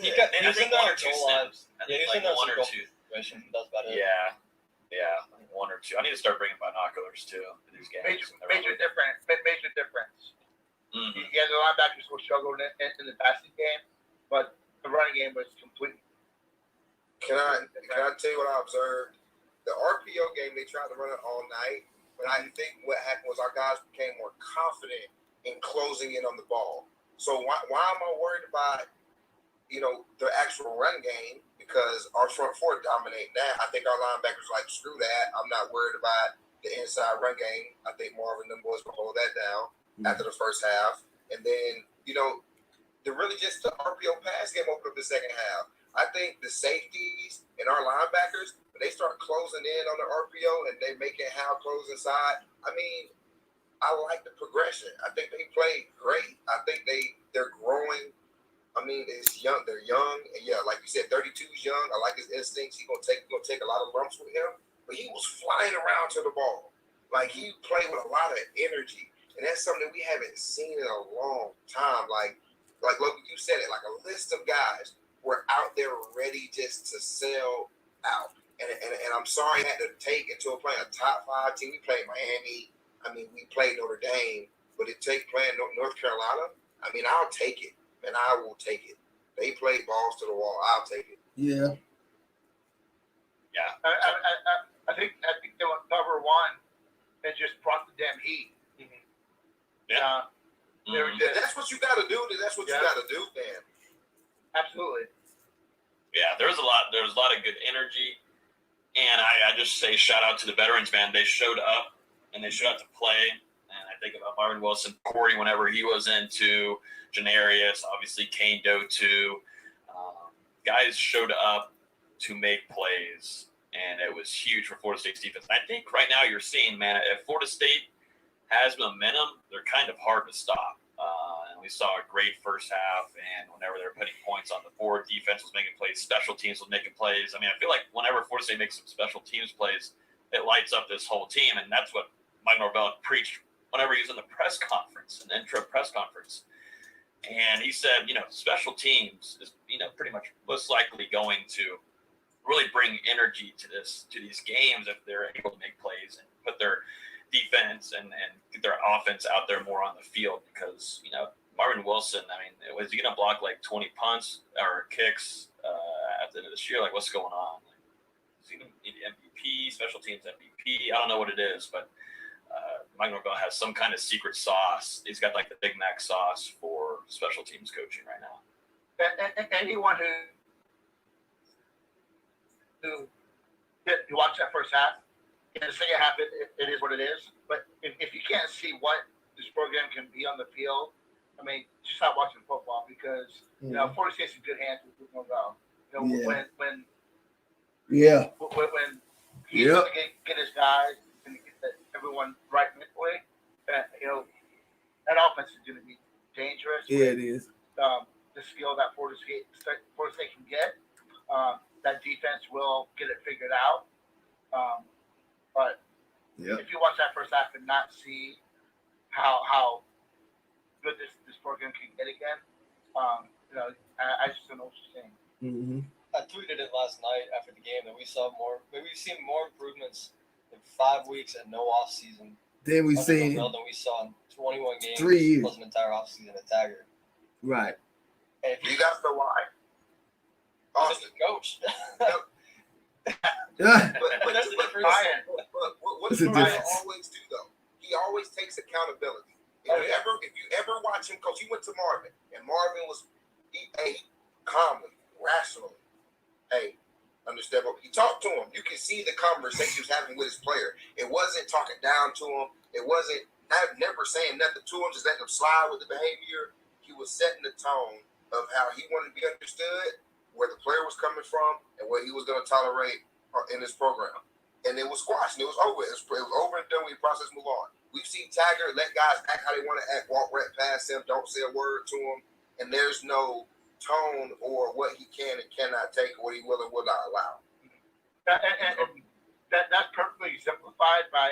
He was in one there or two goal line. snaps. I Yeah, think he was in there one or goal two. situation. That's about it. Yeah, one or two. I need to start bringing binoculars too to these games. Major difference. Mm-hmm. Yeah, the linebackers were struggling in the passing game, but the running game was complete. Can I tell you what I observed? The RPO game, they tried to run it all night, but I think what happened was our guys became more confident in closing in on the ball. So why am I worried about the actual run game? Because our front four dominate that. I think our linebackers like, screw that. I'm not worried about the inside run game. I think Marvin and them boys will hold that down after the first half. And then, the RPO pass game opened up the second half. I think the safeties and our linebackers, when they start closing in on the RPO and they make it Hal close inside, I like the progression. I think they play great. I think they're growing. It's young. They're young, and yeah, like you said, 32 is young. I like his instincts. He's gonna take a lot of lumps with him, but he was flying around to the ball. Like, he played with a lot of energy, and that's something we haven't seen in a long time. Like Logan, you said it. Like, a list of guys were out there ready just to sell out. And I'm sorry I had to take it to playing a top 5 team. We played Miami. I mean, we played Notre Dame, but it take playing North Carolina. I mean, I'll take it, and I will take it. They play balls to the wall. I'll take it. Yeah. Yeah. I think they went cover 1 and just brought the damn heat. Yeah. They were just, That's what you got to do. That's what you got to do, man. Absolutely. Yeah, there was a lot of good energy, and I just say shout out to the veterans, man. They showed up, and they showed up to play. And I think about Marvin Wilson, Corey, whenever he was into Janarius, obviously Kane Doe too. Guys showed up to make plays, and it was huge for Florida State's defense. I think right now you're seeing, man, if Florida State has momentum, they're kind of hard to stop. And we saw a great first half, and whenever they were putting points on the board, defense was making plays, special teams was making plays. I mean, I feel like whenever Florida State makes some special teams plays, it lights up this whole team, and that's what Mike Norvell preached whenever he was in the press conference, an intro press conference. And he said, special teams is, pretty much most likely going to really bring energy to these games if they're able to make plays and put their defense and get their offense out there more on the field. Because Marvin Wilson, I mean, was he going to block like 20 punts or kicks at the end of this year? Like, what's going on? Like, is he going to need MVP, special teams MVP? I don't know what it is, but Mike Norvell has some kind of secret sauce. He's got like the Big Mac sauce for special teams coaching right now. Anyone who watched that first half, in the second half, it is what it is. But if you can't see what this program can be on the field, I mean, just stop watching football because Florida State's in good hands with Norvell. When he's going to get his guys and get everyone right mentally, that offense is going to be dangerous. Yeah, it is. The skill that Florida State can get, that defense will get it figured out. But if you watch that first half and not see how good this program can get again, I just don't know what you're saying. Mm-hmm. I tweeted it last night after the game that we've seen more improvements in 5 weeks and no off season. Then we seen than we saw in 21 games 3 years plus an entire off season at Taggart. Right. And if You got the why. Austin coach. But That's the difference. what does Ryan always do though? He always takes accountability. If you ever watch him coach, he went to Marvin, and Marvin he calmly, rationally. Hey, understand what he talked to him. You can see the conversation he was having with his player. It wasn't talking down to him. It wasn't never saying nothing to him, just letting him slide with the behavior. He was setting the tone of how he wanted to be understood, where the player was coming from, and what he was going to tolerate in his program. And it was squashed, and it was over. It was over and done with. The process move on. We've seen Taggart let guys act how they want to act, walk right past him, don't say a word to him, and there's no tone or what he can and cannot take, or what he will and will not allow. And that's perfectly exemplified by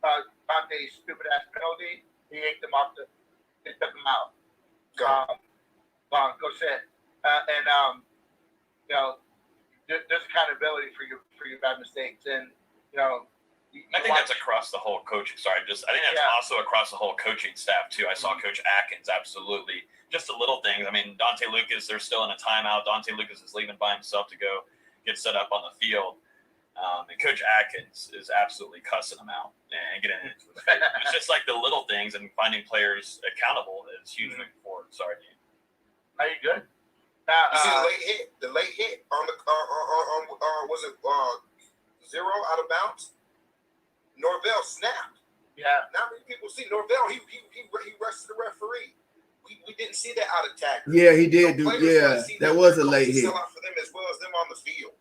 Dante's stupid ass penalty. He ate them off they took them out. Go sit. There's accountability for your bad mistakes, and I think that's across the whole coaching. I think that's also across the whole coaching staff too. I saw Coach Atkins absolutely just the little things. I mean, Dante Lucas, they're still in a timeout. Dante Lucas is leaving by himself to go get set up on the field, and Coach Atkins is absolutely cussing him out and getting into his face. It's just like the little things, and finding players accountable is huge moving forward. Sorry, Dean. Are you good? You see the late hit on the was it 0 out of bounds? Norvell snapped. Yeah. Not many people see Norvell. He rushed the referee. We didn't see that out of Taggart. Yeah, he did do. Yeah, that was a late hit. Sell out for them as well as them on the field.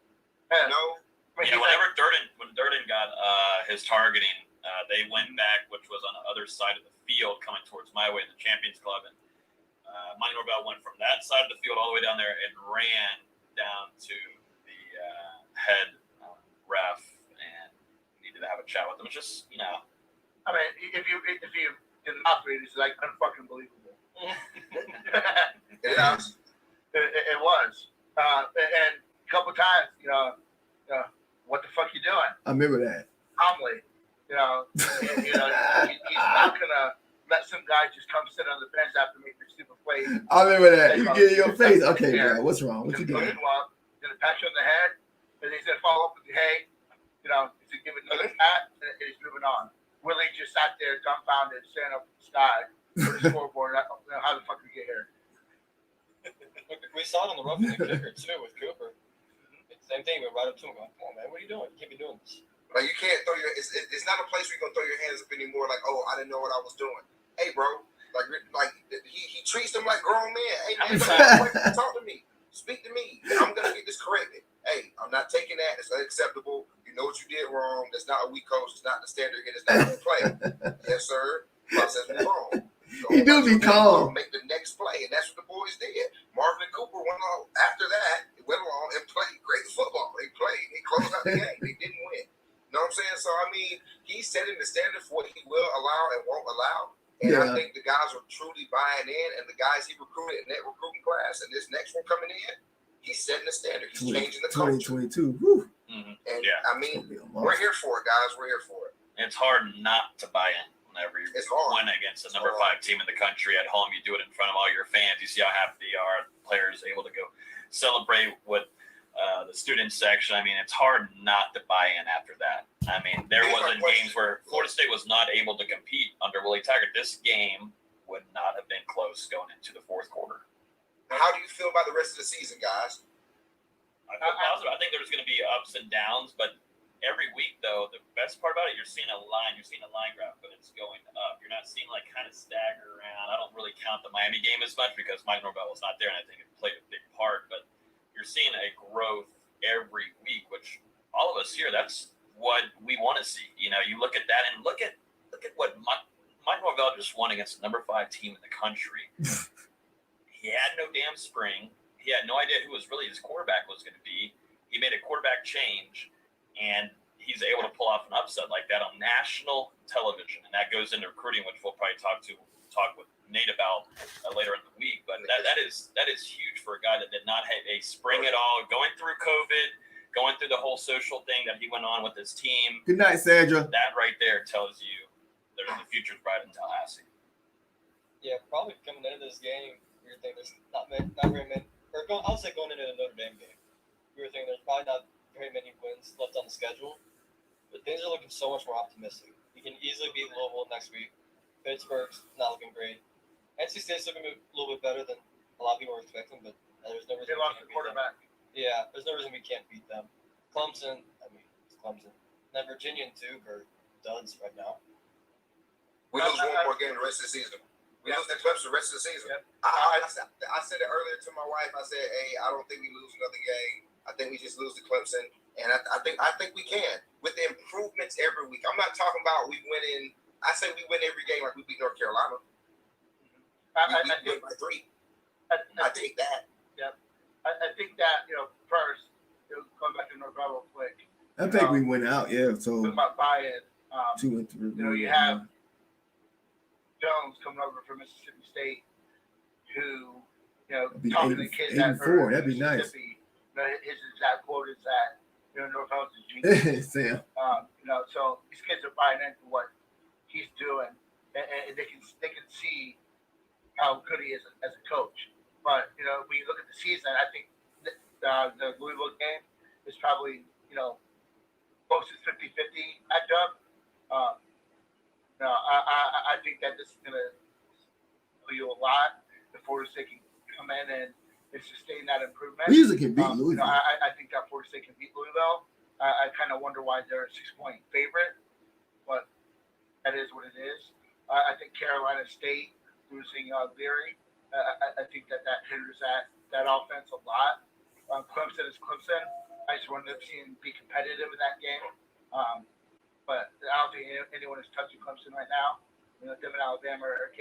Whenever Durden got his targeting, they went back, which was on the other side of the field, coming towards my way in the Champions Club, and Mike Norvell went from that side of the field all the way down there and ran down to the head ref and needed to have a chat with him. It's just, I mean, if you did not read, it's like unfucking believable. It was. And a couple times, what the fuck you doing? I remember that. Calmly, he's not gonna let some guy just come sit on the bench after making a stupid play. I remember that. You get in your face. Okay, bro, what's wrong? What you doing? He's gonna pat you on the head, and he's gonna follow up with, hey, he's gonna give it another pat, and he's moving on. Willie just sat there dumbfounded, staring up at the sky for the scoreboard. I don't know how the fuck we get here. We saw it on the roughing the kicker too with Cooper. Same thing. We right up to him, going, "Come on, man, what are you doing? You can't be doing this." Like, you can't throw it's not a place where you're gonna throw your hands up anymore. Like, oh, I didn't know what I was doing. Hey, bro, like he treats them like grown men. Hey, man, talk to me, speak to me. I'm gonna get this corrected. Hey, I'm not taking that. It's unacceptable. You know what you did wrong. That's not what we coach. It's not the standard. It's not how we play. Yes, sir. Process move on. So He do be calm. Make the next play, and that's what the boys did. Marvin and Cooper went on after that. Went along and played great football. They played. They closed out the game. They didn't win. You know what I'm saying? So I mean, he's setting the standard for what he will allow and won't allow. And I think the guys are truly buying in, and the guys he recruited in that recruiting class and this next one coming in, he's setting the standard. He's changing the culture. 2022. Woo. Mm-hmm. And yeah. I mean, we're here for it, guys. We're here for it. It's hard not to buy in whenever you win against the number 5 team in the country at home. You do it in front of all your fans. You see how happy they are. Players able to go celebrate with the student section. I mean, it's hard not to buy in after that. I mean, there wasn't games where Florida State was not able to compete under Willie Taggart. This game would not have been close going into the fourth quarter. How do you feel about the rest of the season, guys? I feel positive. I think there's going to be ups and downs, but every week, though, the best part about it, you're seeing a line graph, but it's going up. You're not seeing kind of stagger around. I don't really count the Miami game as much because Mike Norvell was not there, and I think it played a big part, but you're seeing a growth every week, which all of us here, that's what we want to see. You look at that and look at what Mike Norvell just won against the number 5 team in the country. He had no damn spring. He had no idea who was really his quarterback was going to be. He made a quarterback change, and he's able to pull off an upset like that on national television. And that goes into recruiting, which we'll probably talk with Nate about later in the week. But that is huge for a guy that did not have a spring at all, going through COVID, going through the whole social thing that he went on with his team. Good night, Sandra. That right there tells you the future's bright in Tallahassee. Yeah, probably coming into this game, we were thinking there's not very many. I'll say going into the Notre Dame game, we were thinking there's probably not very many wins left on the schedule, but things are looking so much more optimistic. You can easily beat Louisville next week. Pittsburgh's not looking great. NC State's looking a little bit better than a lot of people were expecting, but there's no reason they lost the quarterback. Yeah, there's no reason we can't beat them. Clemson, it's Clemson. Then Virginia and Duke are duds right now. We lose one more game the rest of the season. We lose the Clemson the rest of the season. Yep. I said it earlier to my wife. I said, hey, I don't think we lose another game. I think we just lose to Clemson. And I think we can with the improvements every week. I'm not talking about we win in. I say we win every game like we beat North Carolina. We win by 3. I take that. Yeah, I think that first going back to North Carolina real quick. I think we went out. Yeah. So about buy-in. 2 and 3. You have Jones coming over from Mississippi State, who talking to the kids that are that'd be nice. His exact quote is that North is genius. Sam. So these kids are buying into what he's doing, and they can see how good he is as a coach. But when you look at the season, I think the Louisville game is probably closest 50-50 matchup. I think that this is going to help you a lot if Florida State can come in and sustain that improvement. We usually can beat Louisville. I think that Florida State can beat Louisville. I kind of wonder why they're a 6-point favorite, but that is what it is. I think Carolina State losing Leary, I think that hinders that offense a lot. Clemson is Clemson. I just wanted to see him be competitive in that game. But I don't think anyone is touching Clemson right now. Them and Alabama are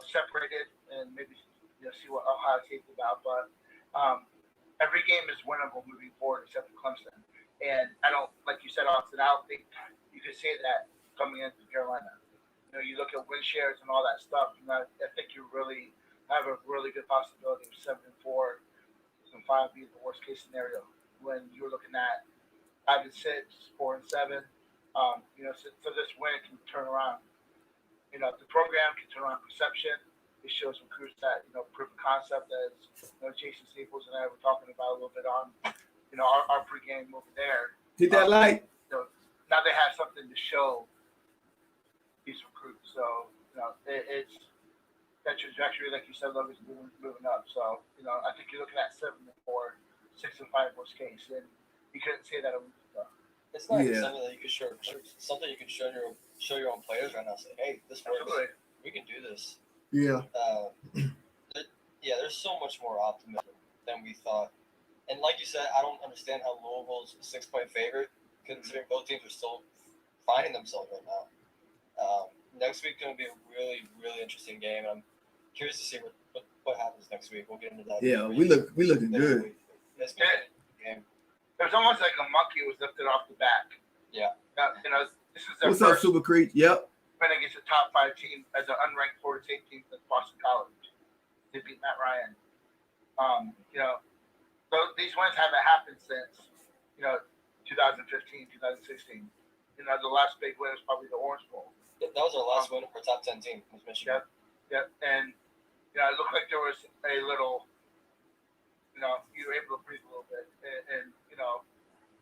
separated, and maybe see what Ohio State's about. But every game is winnable moving forward except for Clemson. And I don't, like you said, Austin, I don't think you could say that coming into Carolina. You look at win shares and all that stuff, and I think you really have a really good possibility of 7-4, and 5 being the worst case scenario. when you were looking at 5-6, 4-7. So this win can turn around. The program can turn around perception. It shows recruits that proof of concept, as Jason Staples and I were talking about a little bit on our pregame over there. Hit that light. Now they have something to show these recruits. So it's that trajectory, like you said, Logan's moving up. So I think you're looking at 7-4, 6-5 worst case, and you couldn't say that a week ago. It's not even something that you could something you can show your own players right now. Say, hey, this works. Absolutely. We can do this. Yeah. There's so much more optimism than we thought. And like you said, I don't understand how Louisville's a 6-point favorite, considering both teams are still finding themselves right now. Next week's going to be a really, really interesting game. I'm curious to see what happens next week. We'll get into that. Yeah, we looking good. It's been a game. It was almost like a monkey was lifted off the back. Yeah. This is their What's up, first Super Creek? Yep. win against a top 5 team as an unranked Florida State team at Boston College. They beat Matt Ryan. So these wins haven't happened since 2015, 2016. The last big win was probably the Orange Bowl. That was our last win for a top 10 team. Was Michigan. Yep. And it looked like there was a little. You were able to breathe a little bit, and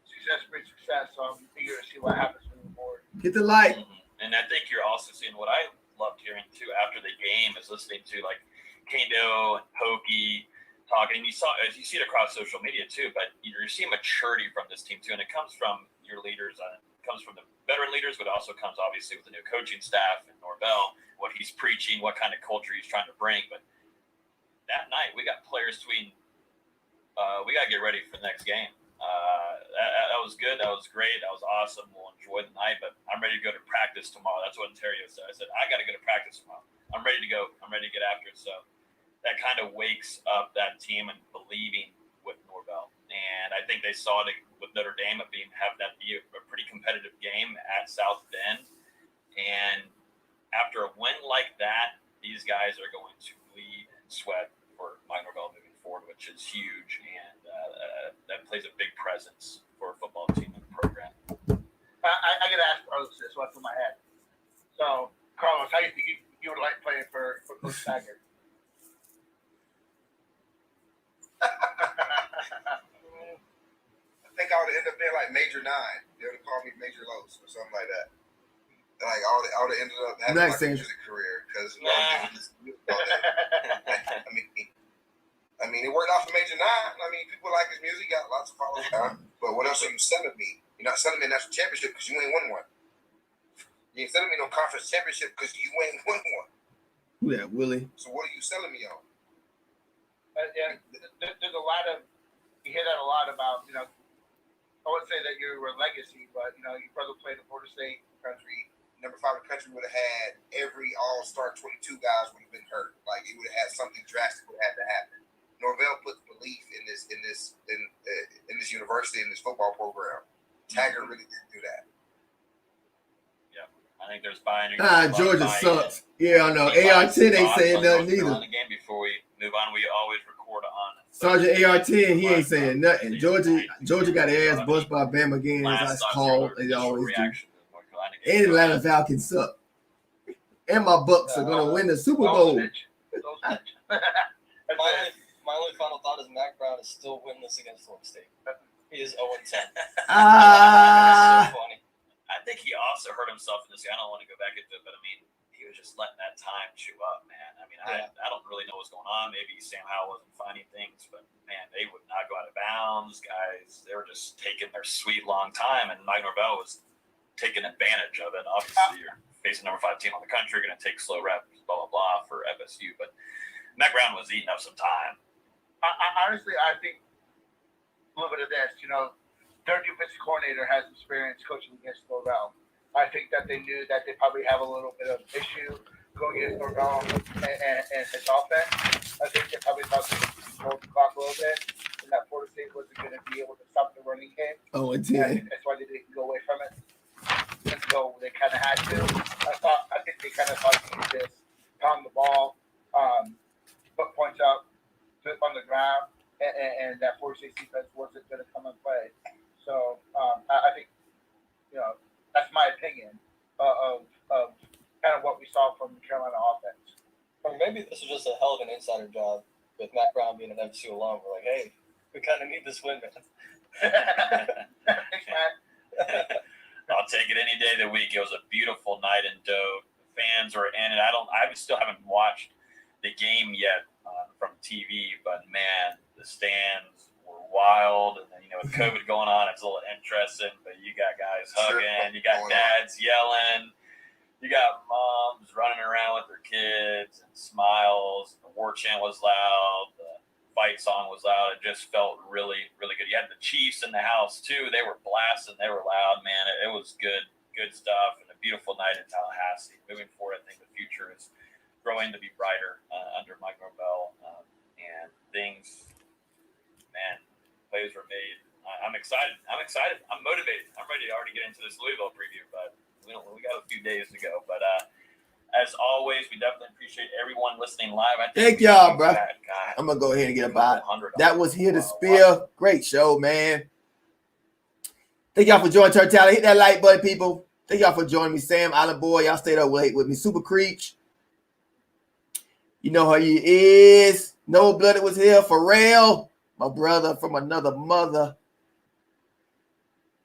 success breeds success. So I'm eager to see what happens moving forward. Hit the light. And I think you're also seeing what I loved hearing too after the game is listening to like Kando and Pokey talking. And you see it across social media too, but you're seeing maturity from this team too, and it comes from your leaders. It comes from the veteran leaders, but it also comes obviously with the new coaching staff and Norvell, what he's preaching, what kind of culture he's trying to bring. But that night we got players tweeting, we got to get ready for the next game. That was good. That was great. That was awesome. We'll enjoy the night, but I'm ready to go to practice tomorrow. That's what Ontario said. I said, I got to go to practice tomorrow. I'm ready to go. I'm ready to get after it. So that kind of wakes up that team and believing with Norvell. And I think they saw it with Notre Dame having that be a pretty competitive game at South Bend. And after a win like that, these guys are going to bleed and sweat for Mike Norvell moving forward, which is huge. And that plays a big presence for a football team and program. I got to ask Carlos this. What's in my head? So, Carlos, how do you think you would like playing for Coach Taggart? I think I would end up being like Major 9. They would call me Major Los or something like that. Like I would have ended up having like a music career because I mean, it worked out for Major 9. I mean, people like his music, got lots of followers. But what else are you selling me? You're not selling me a national championship because you ain't won one. You ain't selling me no conference championship because you ain't won one. Yeah, Willie. So what are you selling me on? There's a lot of, you hear that a lot about, I wouldn't say that you were a legacy, but, your brother played in Florida State country. Number 5 in the country would have had every all-star 22 guys would have been hurt. Like, it would have had something drastic would have had to happen. Norvell put belief in this university, in this football program. Taggart really didn't do that. Yeah, I think there's buying. Georgia sucks. Yeah, I know. AR-10 ain't saying nothing either. Again, before we move on, we always record on Sergeant AR-10, he ain't saying nothing. Georgia got their ass bust by Bama again, as I called. They always do. And Atlanta Falcons suck. And my Bucks are gonna win the Super Bowl. My only final thought is Mac Brown is still winless against Florida State. He is 0-10. So funny. I think he also hurt himself in this game. I don't want to go back into it, but I mean, he was just letting that time chew up, man. I mean, I don't really know what's going on. Maybe Sam Howell wasn't finding things, but man, they would not go out of bounds. Guys, they were just taking their sweet long time, and Mike Norvell was taking advantage of it. Obviously, you're facing number 5 team on the country, going to take slow reps, blah, blah, blah for FSU. But Mac Brown was eating up some time. Honestly, I think a little bit of this, their defensive coordinator has experience coaching against Norvell. I think that they knew that they probably have a little bit of issue going against Norvell and his offense. I think they probably thought they could control the clock a little bit, and that Florida State wasn't going to be able to stop the running game. Oh, and that's why they didn't go away from it. And so they kind of had to. I think they kind of thought they could just pound the ball, put points up, flip on the ground, and that 46 defense wasn't going to come and play. So I think, that's my opinion of kind of what we saw from the Carolina offense. Or maybe this was just a hell of an insider job with Matt Brown being an FC alum. We're like, hey, we kind of need this win, man. Thanks, Matt. I'll take it any day of the week. It was a beautiful night in Dover. Fans were in it. I still haven't watched the game yet from TV, but man, the stands were wild. And then, with COVID going on, it's a little interesting, but you got guys hugging, you got dads yelling, you got moms running around with their kids and smiles. The war chant was loud. The fight song was loud. It just felt really, really good. You had the Chiefs in the house too. They were blasting. They were loud, man. It was good stuff, and a beautiful night in Tallahassee. Moving forward, I think the future is growing to be brighter under Mike Norvell, and things, man, plays were made. I'm excited. I'm motivated. I'm ready to already get into this Louisville preview, but we got a few days to go. But as always, we definitely appreciate everyone listening live. Thank y'all, bro. I'm gonna go ahead and get about it. That was Here to Spill. Great show, man. Thank y'all for joining TURNTTALLY. Hit that like button, people. Thank y'all for joining me, Sam, Island Boy. Y'all stayed up late with me. Super Creech. You know how he is. No Blooded was here. Pharrell, my brother from another mother.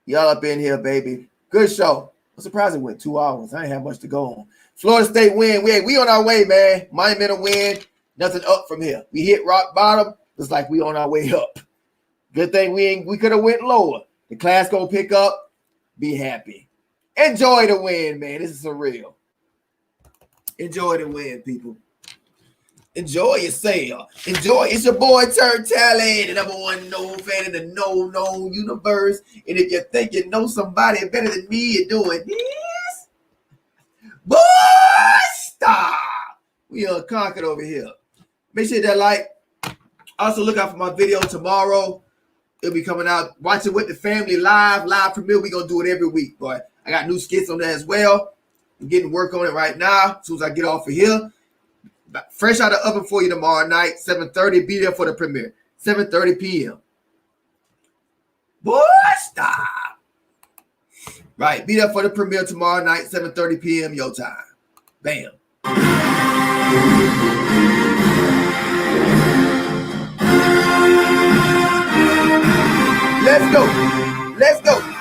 Y'all up in here, baby. Good show. I'm surprised it went 2 hours. I ain't have much to go on. Florida State win. We on our way, man. Miami to win. Nothing up from here. We hit rock bottom. It's like we on our way up. Good thing we could have went lower. The class gonna pick up. Be happy. Enjoy the win, man. This is surreal. Enjoy the win, people. Enjoy yourself. Enjoy. It's your boy TURNTTALLY, the number one no fan in the no universe. And if you think you know somebody better than me, you're doing this. Boy, stop. We are conquered over here. Make sure that like. Also look out for my video tomorrow. It'll be coming out. Watch it with the family live premiere. We're going to do it every week, boy. I got new skits on that as well. I'm getting work on it right now. As soon as I get off of here. Fresh out of the oven for you tomorrow night, 7:30. Be there for the premiere. 7:30 p.m. Boy, stop. Right. Be there for the premiere tomorrow night, 7:30 p.m. your time. Bam. Let's go. Let's go.